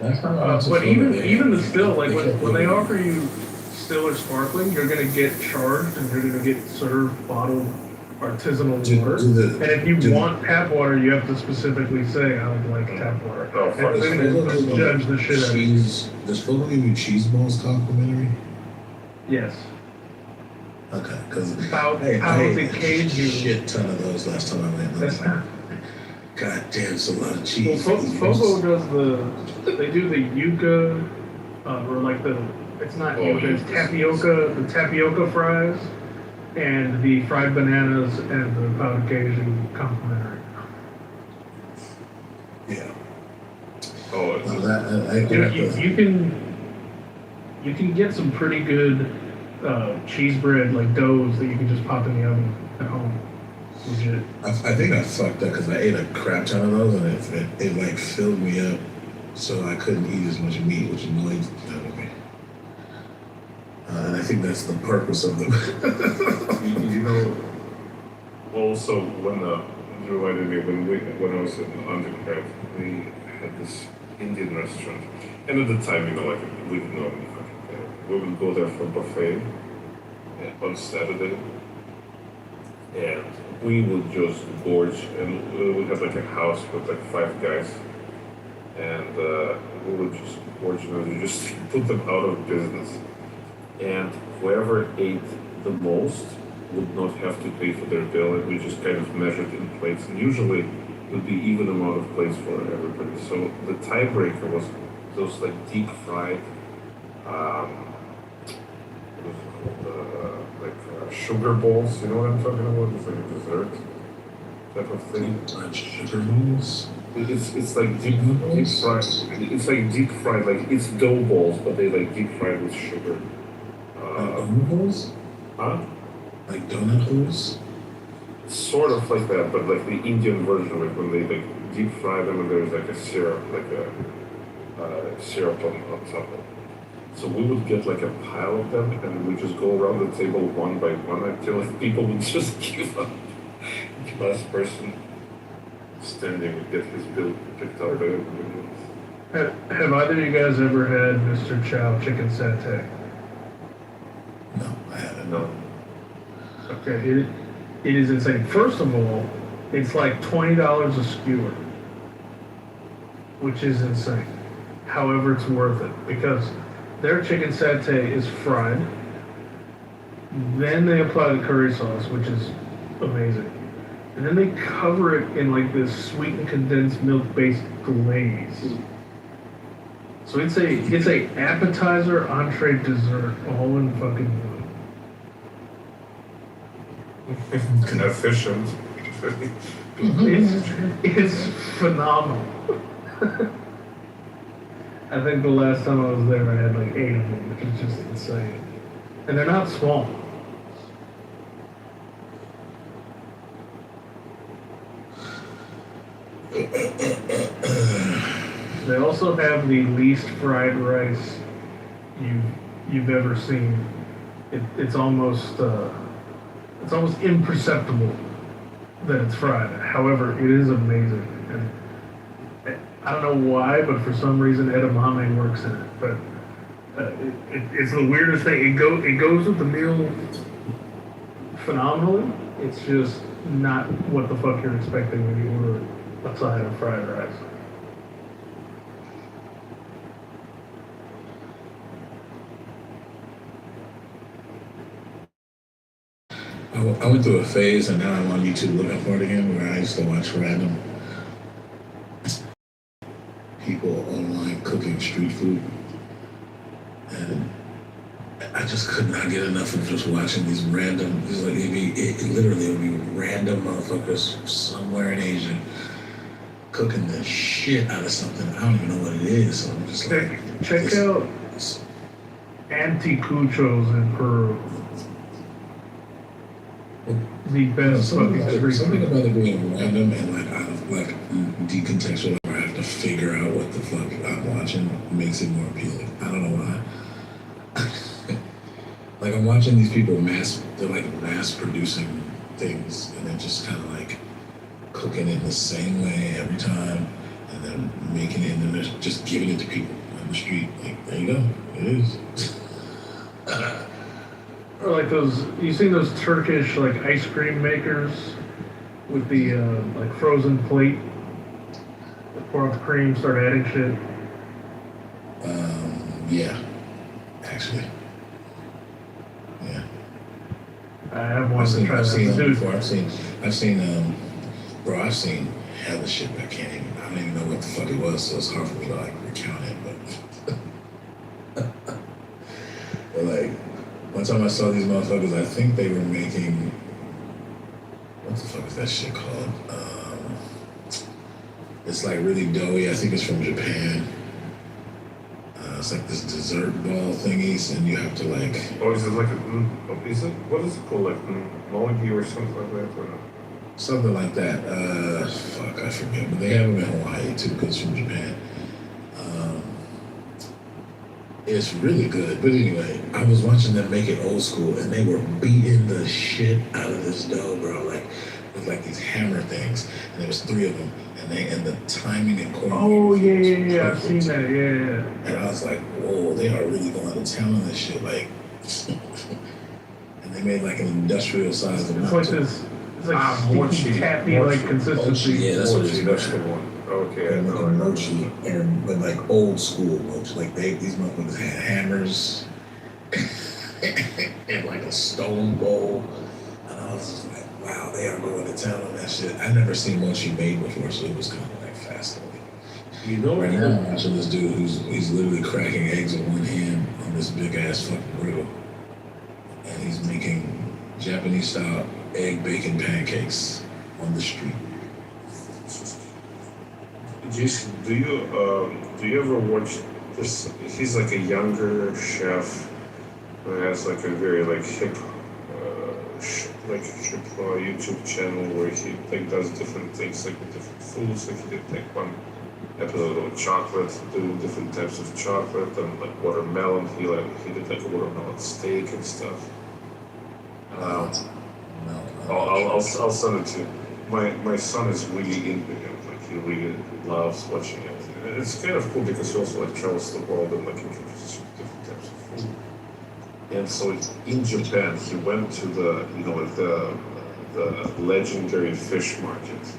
That's not But even the still, like when they offer you still or sparkling, you're gonna get charged and you're gonna get served bottled artisanal water. And if you want tap water, you have to specifically say, I would like tap water. Oh, fuck. And they're gonna judge the shit out of you. Does Fogo give you cheese balls complimentary? Yes. Okay, because How they cage a you. shit ton of those last time I went. I was like, God damn, it's a lot of Well, cheese. Fogo does they do the yuca, or like it's not yuca, it's the tapioca fries, and the fried bananas and the powdered Cajun complimentary. Yeah. Oh, it's You can get some pretty good cheese bread, like doughs that you can just pop in the oven at home. Legit. I think I fucked up because I ate a crap ton of those and it like filled me up, so I couldn't eat as much meat, which annoyed the hell out of me. And I think that's the purpose of them. you know. Also, when you reminded me when I was in undergrad, we had this Indian restaurant, and at the time, like we didn't know any fucking better. We would go there for buffet on Saturday, and we would just gorge, and we had like a house with like 5 guys, and we would just gorge, and just put them out of business. And whoever ate the most would not have to pay for their bill, and we just kind of measured in plates, and usually it would be even amount of plates for everybody. So the tiebreaker was those like deep fried, what is it called, sugar balls. You know what I'm talking about? It's like a dessert type of thing. Sugar balls? It's like deep fried. It's like deep fried, like it's dough balls, but they like deep fried with sugar. Like donut holes? Huh? Like donut holes? Sort of like that, but like the Indian version of it, when they like deep fry them and there's like a syrup, like a syrup on top of it. So we would get like a pile of them, and we just go around the table one by one until like, people would just give up. The last person standing would get his bill picked up. Have either of you guys ever had Mr. Chow chicken satay? No, I haven't. No. Okay, it is insane. First of all, it's like $20 a skewer, which is insane. However, it's worth it because their chicken satay is fried. Then they apply the curry sauce, which is amazing. And then they cover it in like this sweetened condensed milk-based glaze. So it's a appetizer, entree, dessert, all in fucking one. Efficient. It's phenomenal. I think the last time I was there, I had like 8 of them, which is just insane. And they're not small. They also have the least fried rice you've ever seen. It's almost imperceptible that it's fried. However, it is amazing. And I don't know why, but for some reason edamame works in it. But it's the weirdest thing. It goes with the meal phenomenally. It's just not what the fuck you're expecting when you order a side of fried rice. I went through a phase, and now I'm on YouTube looking for it again, where I used to watch random people online cooking street food, and I just could not get enough of just watching these random. It's like it literally would be random motherfuckers somewhere in Asia cooking the shit out of something. I don't even know what it is. So I'm just like, check out Anticuchos in Peru. The best fucking street something food. about it being random and like out of like decontextual, where I have to figure out what the fuck I'm watching makes it more appealing. I don't know why. Like I'm watching these people they're like mass producing things, and they're just kind of like cooking it the same way every time, and then making it, and then they're just giving it to people on the street. Like, there you go, it is. Or like those, you seen those Turkish like ice cream makers with the like frozen plate? They pour out the cream, start adding shit. Yeah, actually. Yeah. I have one to try I've that. seen them Dude, before. I've seen hella shit that I don't even know what the fuck it was, so it's hard for me to like recount it, but but like one time I saw these motherfuckers, I think they were making, what the fuck is that shit called? It's like really doughy. I think it's from Japan. It's like this dessert ball thingies, and you have to like. Or is it like what is it called, like moldy or something like that, or no? Something like that. Fuck, I forget. But they have them in Hawaii too, because it's from Japan. It's really good. But anyway, I was watching them make it old school, and they were beating the shit out of this dough, bro. Like with like these hammer things, and there was 3 of them, and the timing and coordination. oh yeah, I've seen that, yeah. And I was like, whoa, they are really going to town on this shit, like. And they made like an industrial size of It's like this. It's like mochi. taffy like consistency. Yeah, that's what it is. That's the one. Okay, I And know. like mochi, but like old school mochi. Like these motherfuckers had hammers and like a stone bowl. And I was just like, wow, they are going to town on that shit. I never seen mochi made before, so it was kind of like fascinating. You know, Right now, I'm watching this dude he's literally cracking eggs with one hand on this big ass fucking griddle, and he's making Japanese style egg bacon pancakes on the street. Jason, do you ever watch this? He's like a younger chef who has like a very like hip YouTube channel where he like does different things like with different foods. Like he did like one episode of chocolate, doing different types of chocolate and like watermelon. He did like a watermelon steak and stuff. I'll send it to you. My son is really into him. Like he really loves watching it. And it's kind of cool because he also like travels the world and like introduces different types of food. And so in Japan, he went to the legendary fish market.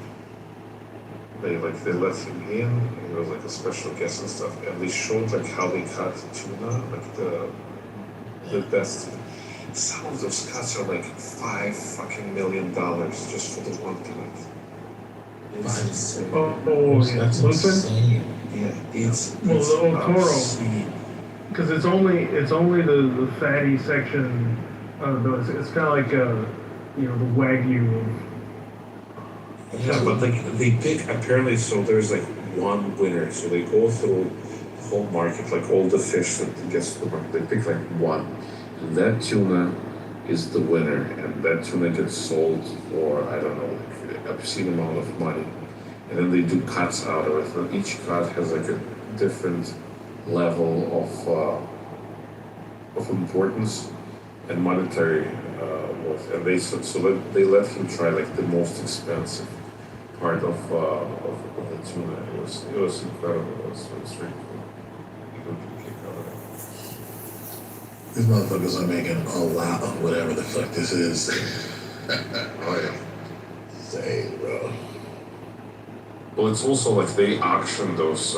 They let him in, and he was like a special guest and stuff. And they showed like how they cut tuna, like the best. Some of those cuts are like $5 million just for the one plate. It's insane. That's insane. Yeah, it's Well, the Otoro. obscene. Because it's only the fatty section. It's kind of like the Wagyu. Yeah, but like they pick apparently, so there's like one winner. So they go through the whole market, like all the fish that gets to the market. They pick like one, and that tuna is the winner, and that tuna gets sold for I don't know, like an obscene amount of money. And then they do cuts out of it, and each cut has like a different level of importance and monetary worth. And they let him try like the most expensive part of the tuna. It was incredible. It was really cool. You could kick out of it. These motherfuckers are making a lot of whatever the fuck this is. Oh yeah. Say, bro. Well, it's also like they auction those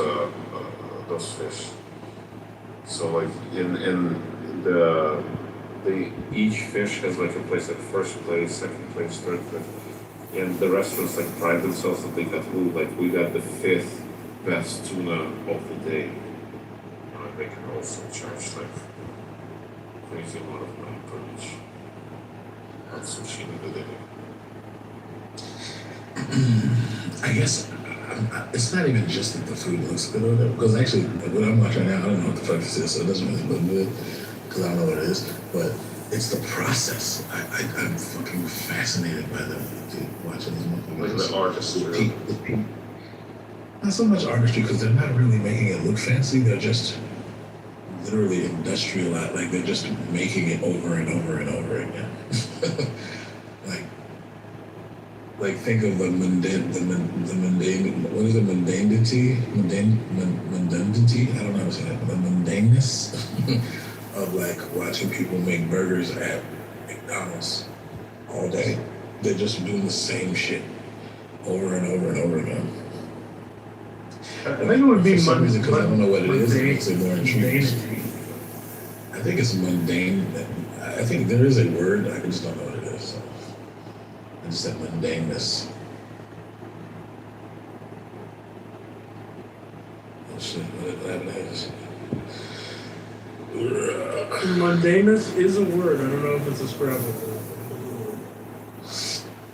fish. So like in each fish has like a place, like first place, second place, third place, and the restaurants like pride themselves that they got we got the 5th best tuna of the day. They can also charge like crazy amount of money per each. Not so cheap do they do. I guess it's not even just that the food looks good on it, because actually, what I'm watching now, I don't know what the fuck this is, so it doesn't really look good, because I don't know what it is, but it's the process. I'm fucking fascinated by the dude, watching these motherfuckers. Like the artistry. Not so much artistry, because they're not really making it look fancy, they're just literally industrialized, like they're just making it over and over and over again. Like think of the mundane, what is it, mundanity? Mundanity? I don't know how to say that, but the mundaneness of like watching people make burgers at McDonald's all day. They're just doing the same shit over and over and over again. I think it would be for some reason, because I don't know what it is, it makes it more intriguing. mundanity. I think it's mundane. I think there is a word, I just don't know what it is. So. I just said mundaneness. Oh shit, what happened to Mundaneness is a word. I don't know if it's a Scrabble word.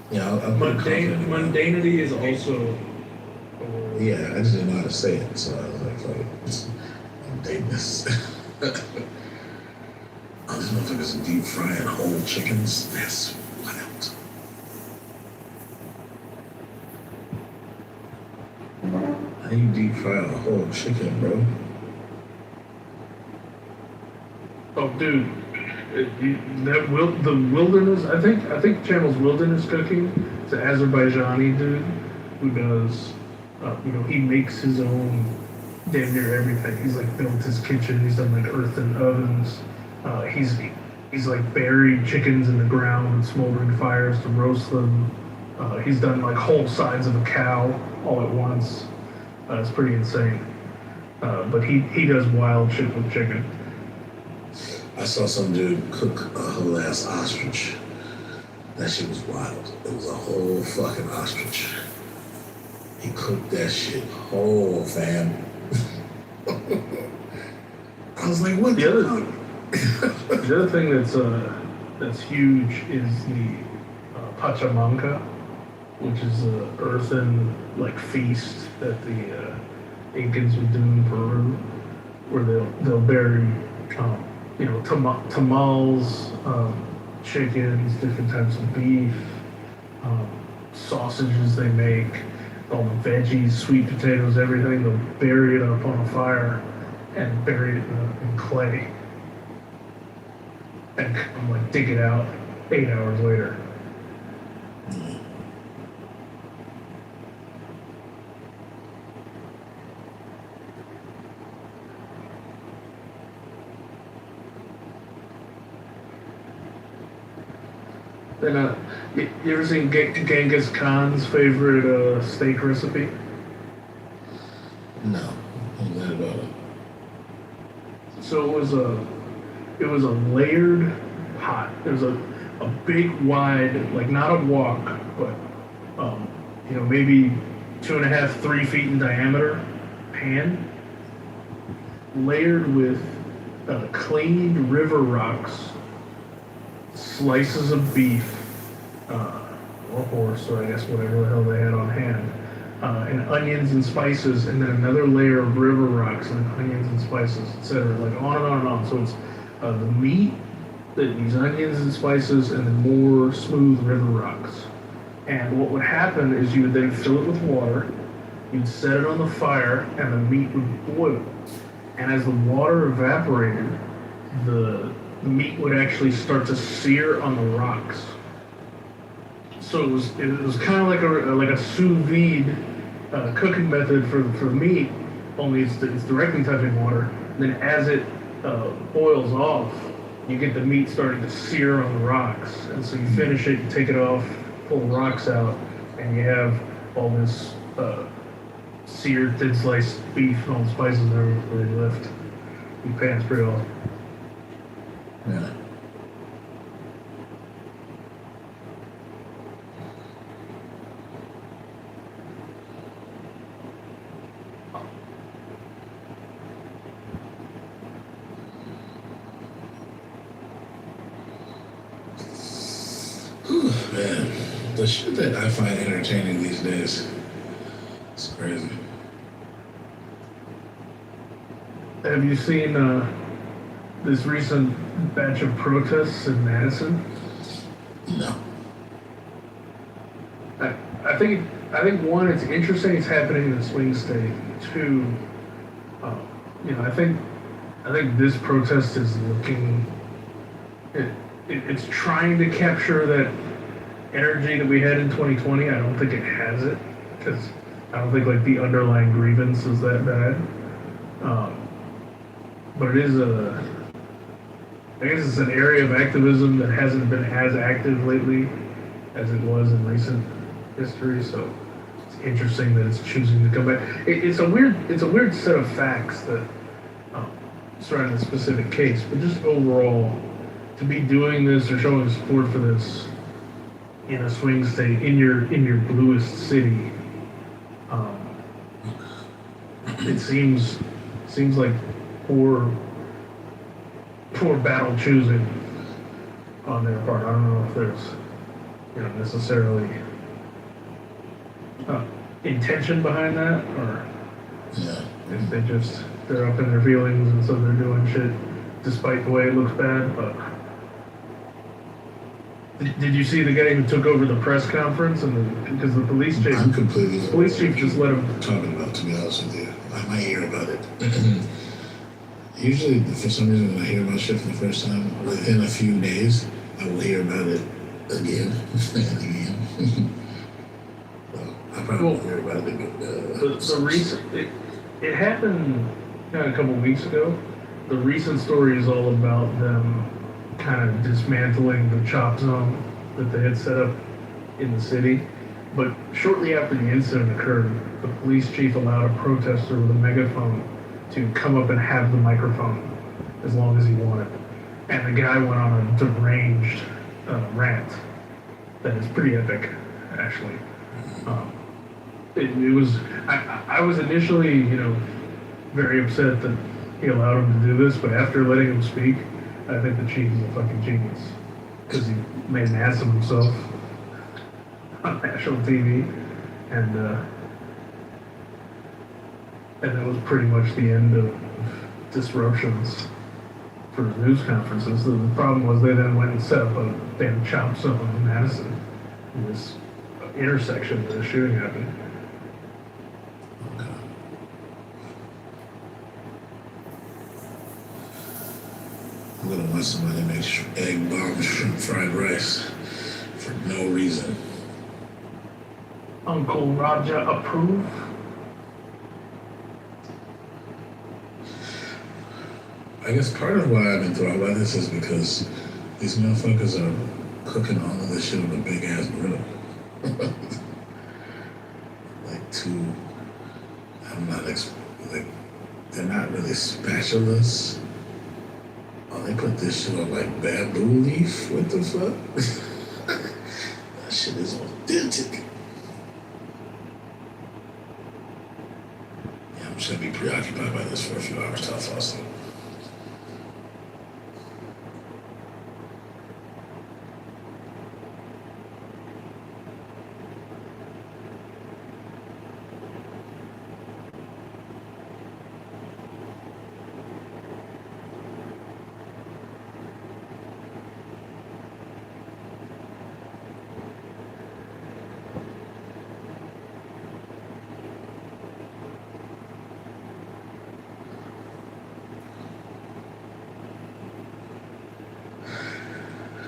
Yeah, I'll Mundanity is also a word. Yeah, I just didn't know how to say it, so I was like, fuck it. Mundaneness. Oh, this motherfucker's deep frying whole chickens. That's wild. How you deep fry a whole chicken, bro? Oh, dude, the wilderness. I think channel's Wilderness Cooking. It's an Azerbaijani dude who does. He makes his own damn near everything. He's like built his kitchen. He's done like earthen ovens. He's like buried chickens in the ground with smoldering fires to roast them. He's done like whole sides of a cow all at once. It's pretty insane. But he does wild shit with chicken. I saw some dude cook a whole ass ostrich. That shit was wild. It was a whole fucking ostrich. He cooked that shit whole, fam. I was like, what the fuck? The other thing that's huge is the pachamanca, which is an earthen like feast that the Incans would do in Peru, where they'll bury tamales, chickens, different types of beef, sausages they make, all the veggies, sweet potatoes, everything. They'll bury it up on a fire and bury it in clay. And like dig it out 8 hours later. Then, you ever seen Genghis Khan's favorite steak recipe? No. What's that about? So it was a layered pot. It was a big, wide, like not a wok, but maybe 2.5, 3 feet in diameter pan, layered with cleaned river rocks, slices of beef, or horse, or I guess whatever the hell they had on hand, and onions and spices, and then another layer of river rocks and onions and spices, etc. Like on and on and on. So it's the meat, these onions and spices, and then more smooth river rocks. And what would happen is you would then fill it with water, you'd set it on the fire, and the meat would boil. And as the water evaporated, the meat would actually start to sear on the rocks. So it was kind of like a sous vide cooking method for meat, only it's directly touching water. And then as it boils off, you get the meat starting to sear on the rocks, and so you finish it, you take it off, pull the rocks out, and you have all this seared, thin sliced beef and all the spices and everything left. You pans pretty well. Yeah. Whew, man, the shit that I find entertaining these days, it's crazy. Have you seen this recent batch of protests in Madison? No. I think one, it's interesting it's happening in a swing state. Two, I think this protest is looking. It's trying to capture that energy that we had in 2020. I don't think it has it because I don't think like the underlying grievance is that bad. But it is I guess it's an area of activism that hasn't been as active lately as it was in recent history. So it's interesting that it's choosing to come back. It's a weird set of facts that surrounding the specific case, but just overall, to be doing this or showing support for this in a swing state in your bluest city, it seems like poor battle choosing on their part. I don't know if there's necessarily intention behind that, or Yeah. if they're up in their feelings and so they're doing shit despite the way it looks bad. But did you see the guy who took over the press conference because the police chief? I'm completely. The police chief just let him. Talking about, to be honest with you, I might hear about it. Usually, for some reason, when I hear about shit for the first time, within a few days, I will hear about it again and again. Well, I probably won't hear about it. But, The recent it happened a couple weeks ago. The recent story is all about them kind of dismantling the chop zone that they had set up in the city. But shortly after the incident occurred, the police chief allowed a protester with a megaphone to come up and have the microphone as long as he wanted. And the guy went on a deranged rant that is pretty epic, actually. It was. I was initially, very upset that he allowed him to do this, but after letting him speak, I think the chief is a fucking genius because he made an ass of himself on national TV, and that was pretty much the end of disruptions for the news conferences. The problem was they then went and set up a damn chop zone in Madison, in this intersection where the shooting happened. I'm gonna want somebody to make egg bomb shrimp fried rice for no reason. Uncle Roger approve? I guess part of why I've been thrown by this is because these motherfuckers are cooking all of this shit on a big ass grill. They're not really spatulas. Oh, they put this shit on like bamboo leaf? What the fuck? That shit is authentic. Yeah, I'm just gonna be preoccupied by this for a few hours till I fall asleep.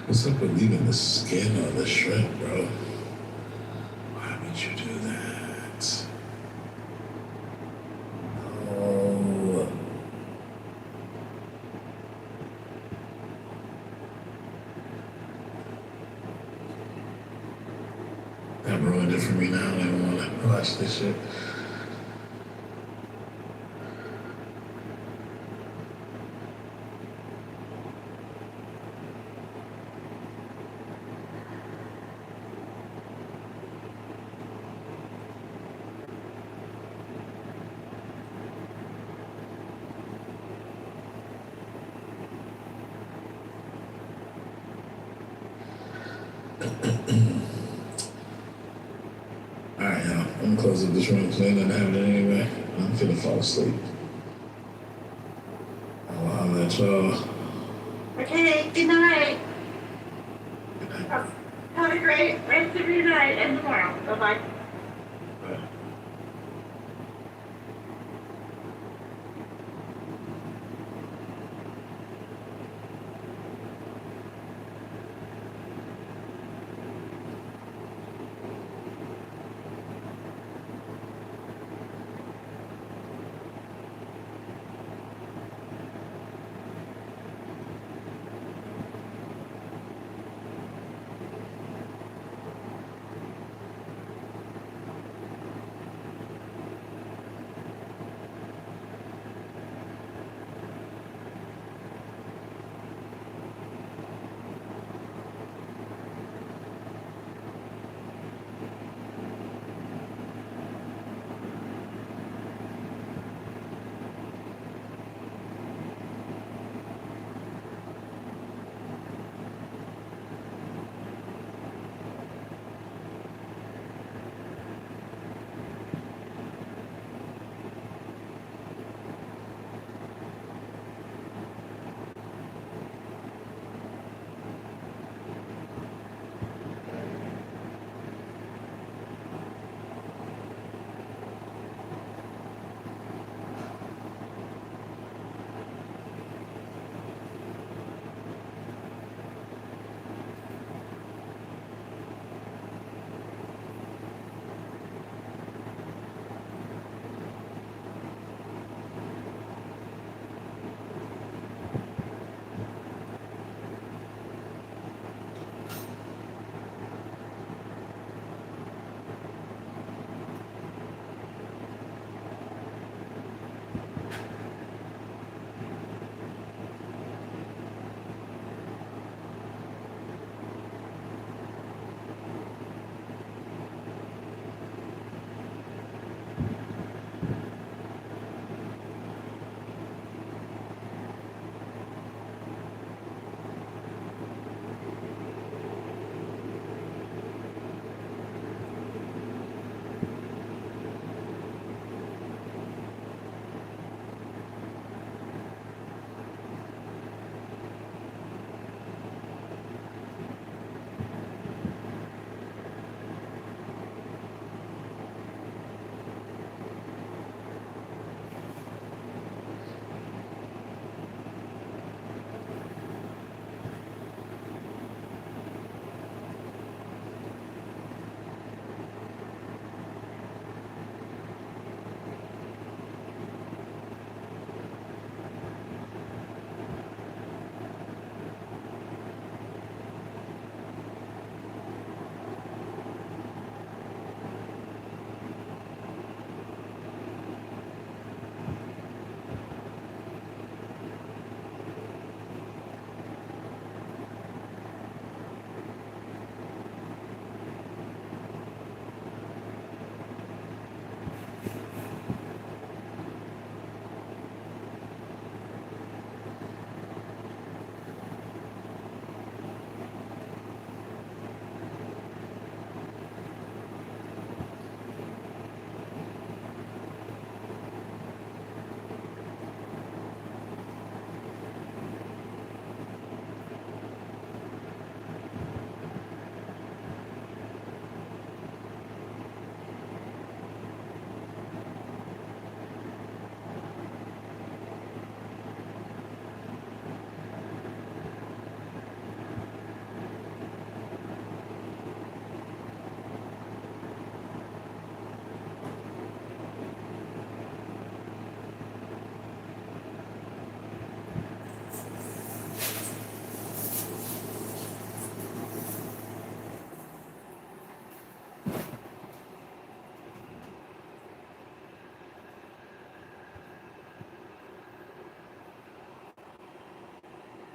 What's up with leaving the skin on the shrimp, bro? ruined it for me now. I don't want to watch this shit. Alright, y'all. I'm gonna close up this room because ain't nothing happening anyway. I'm finna fall asleep. I'll holler at y'all. Okay, good night. Good night. Have a great rest of your night and tomorrow. Bye-bye.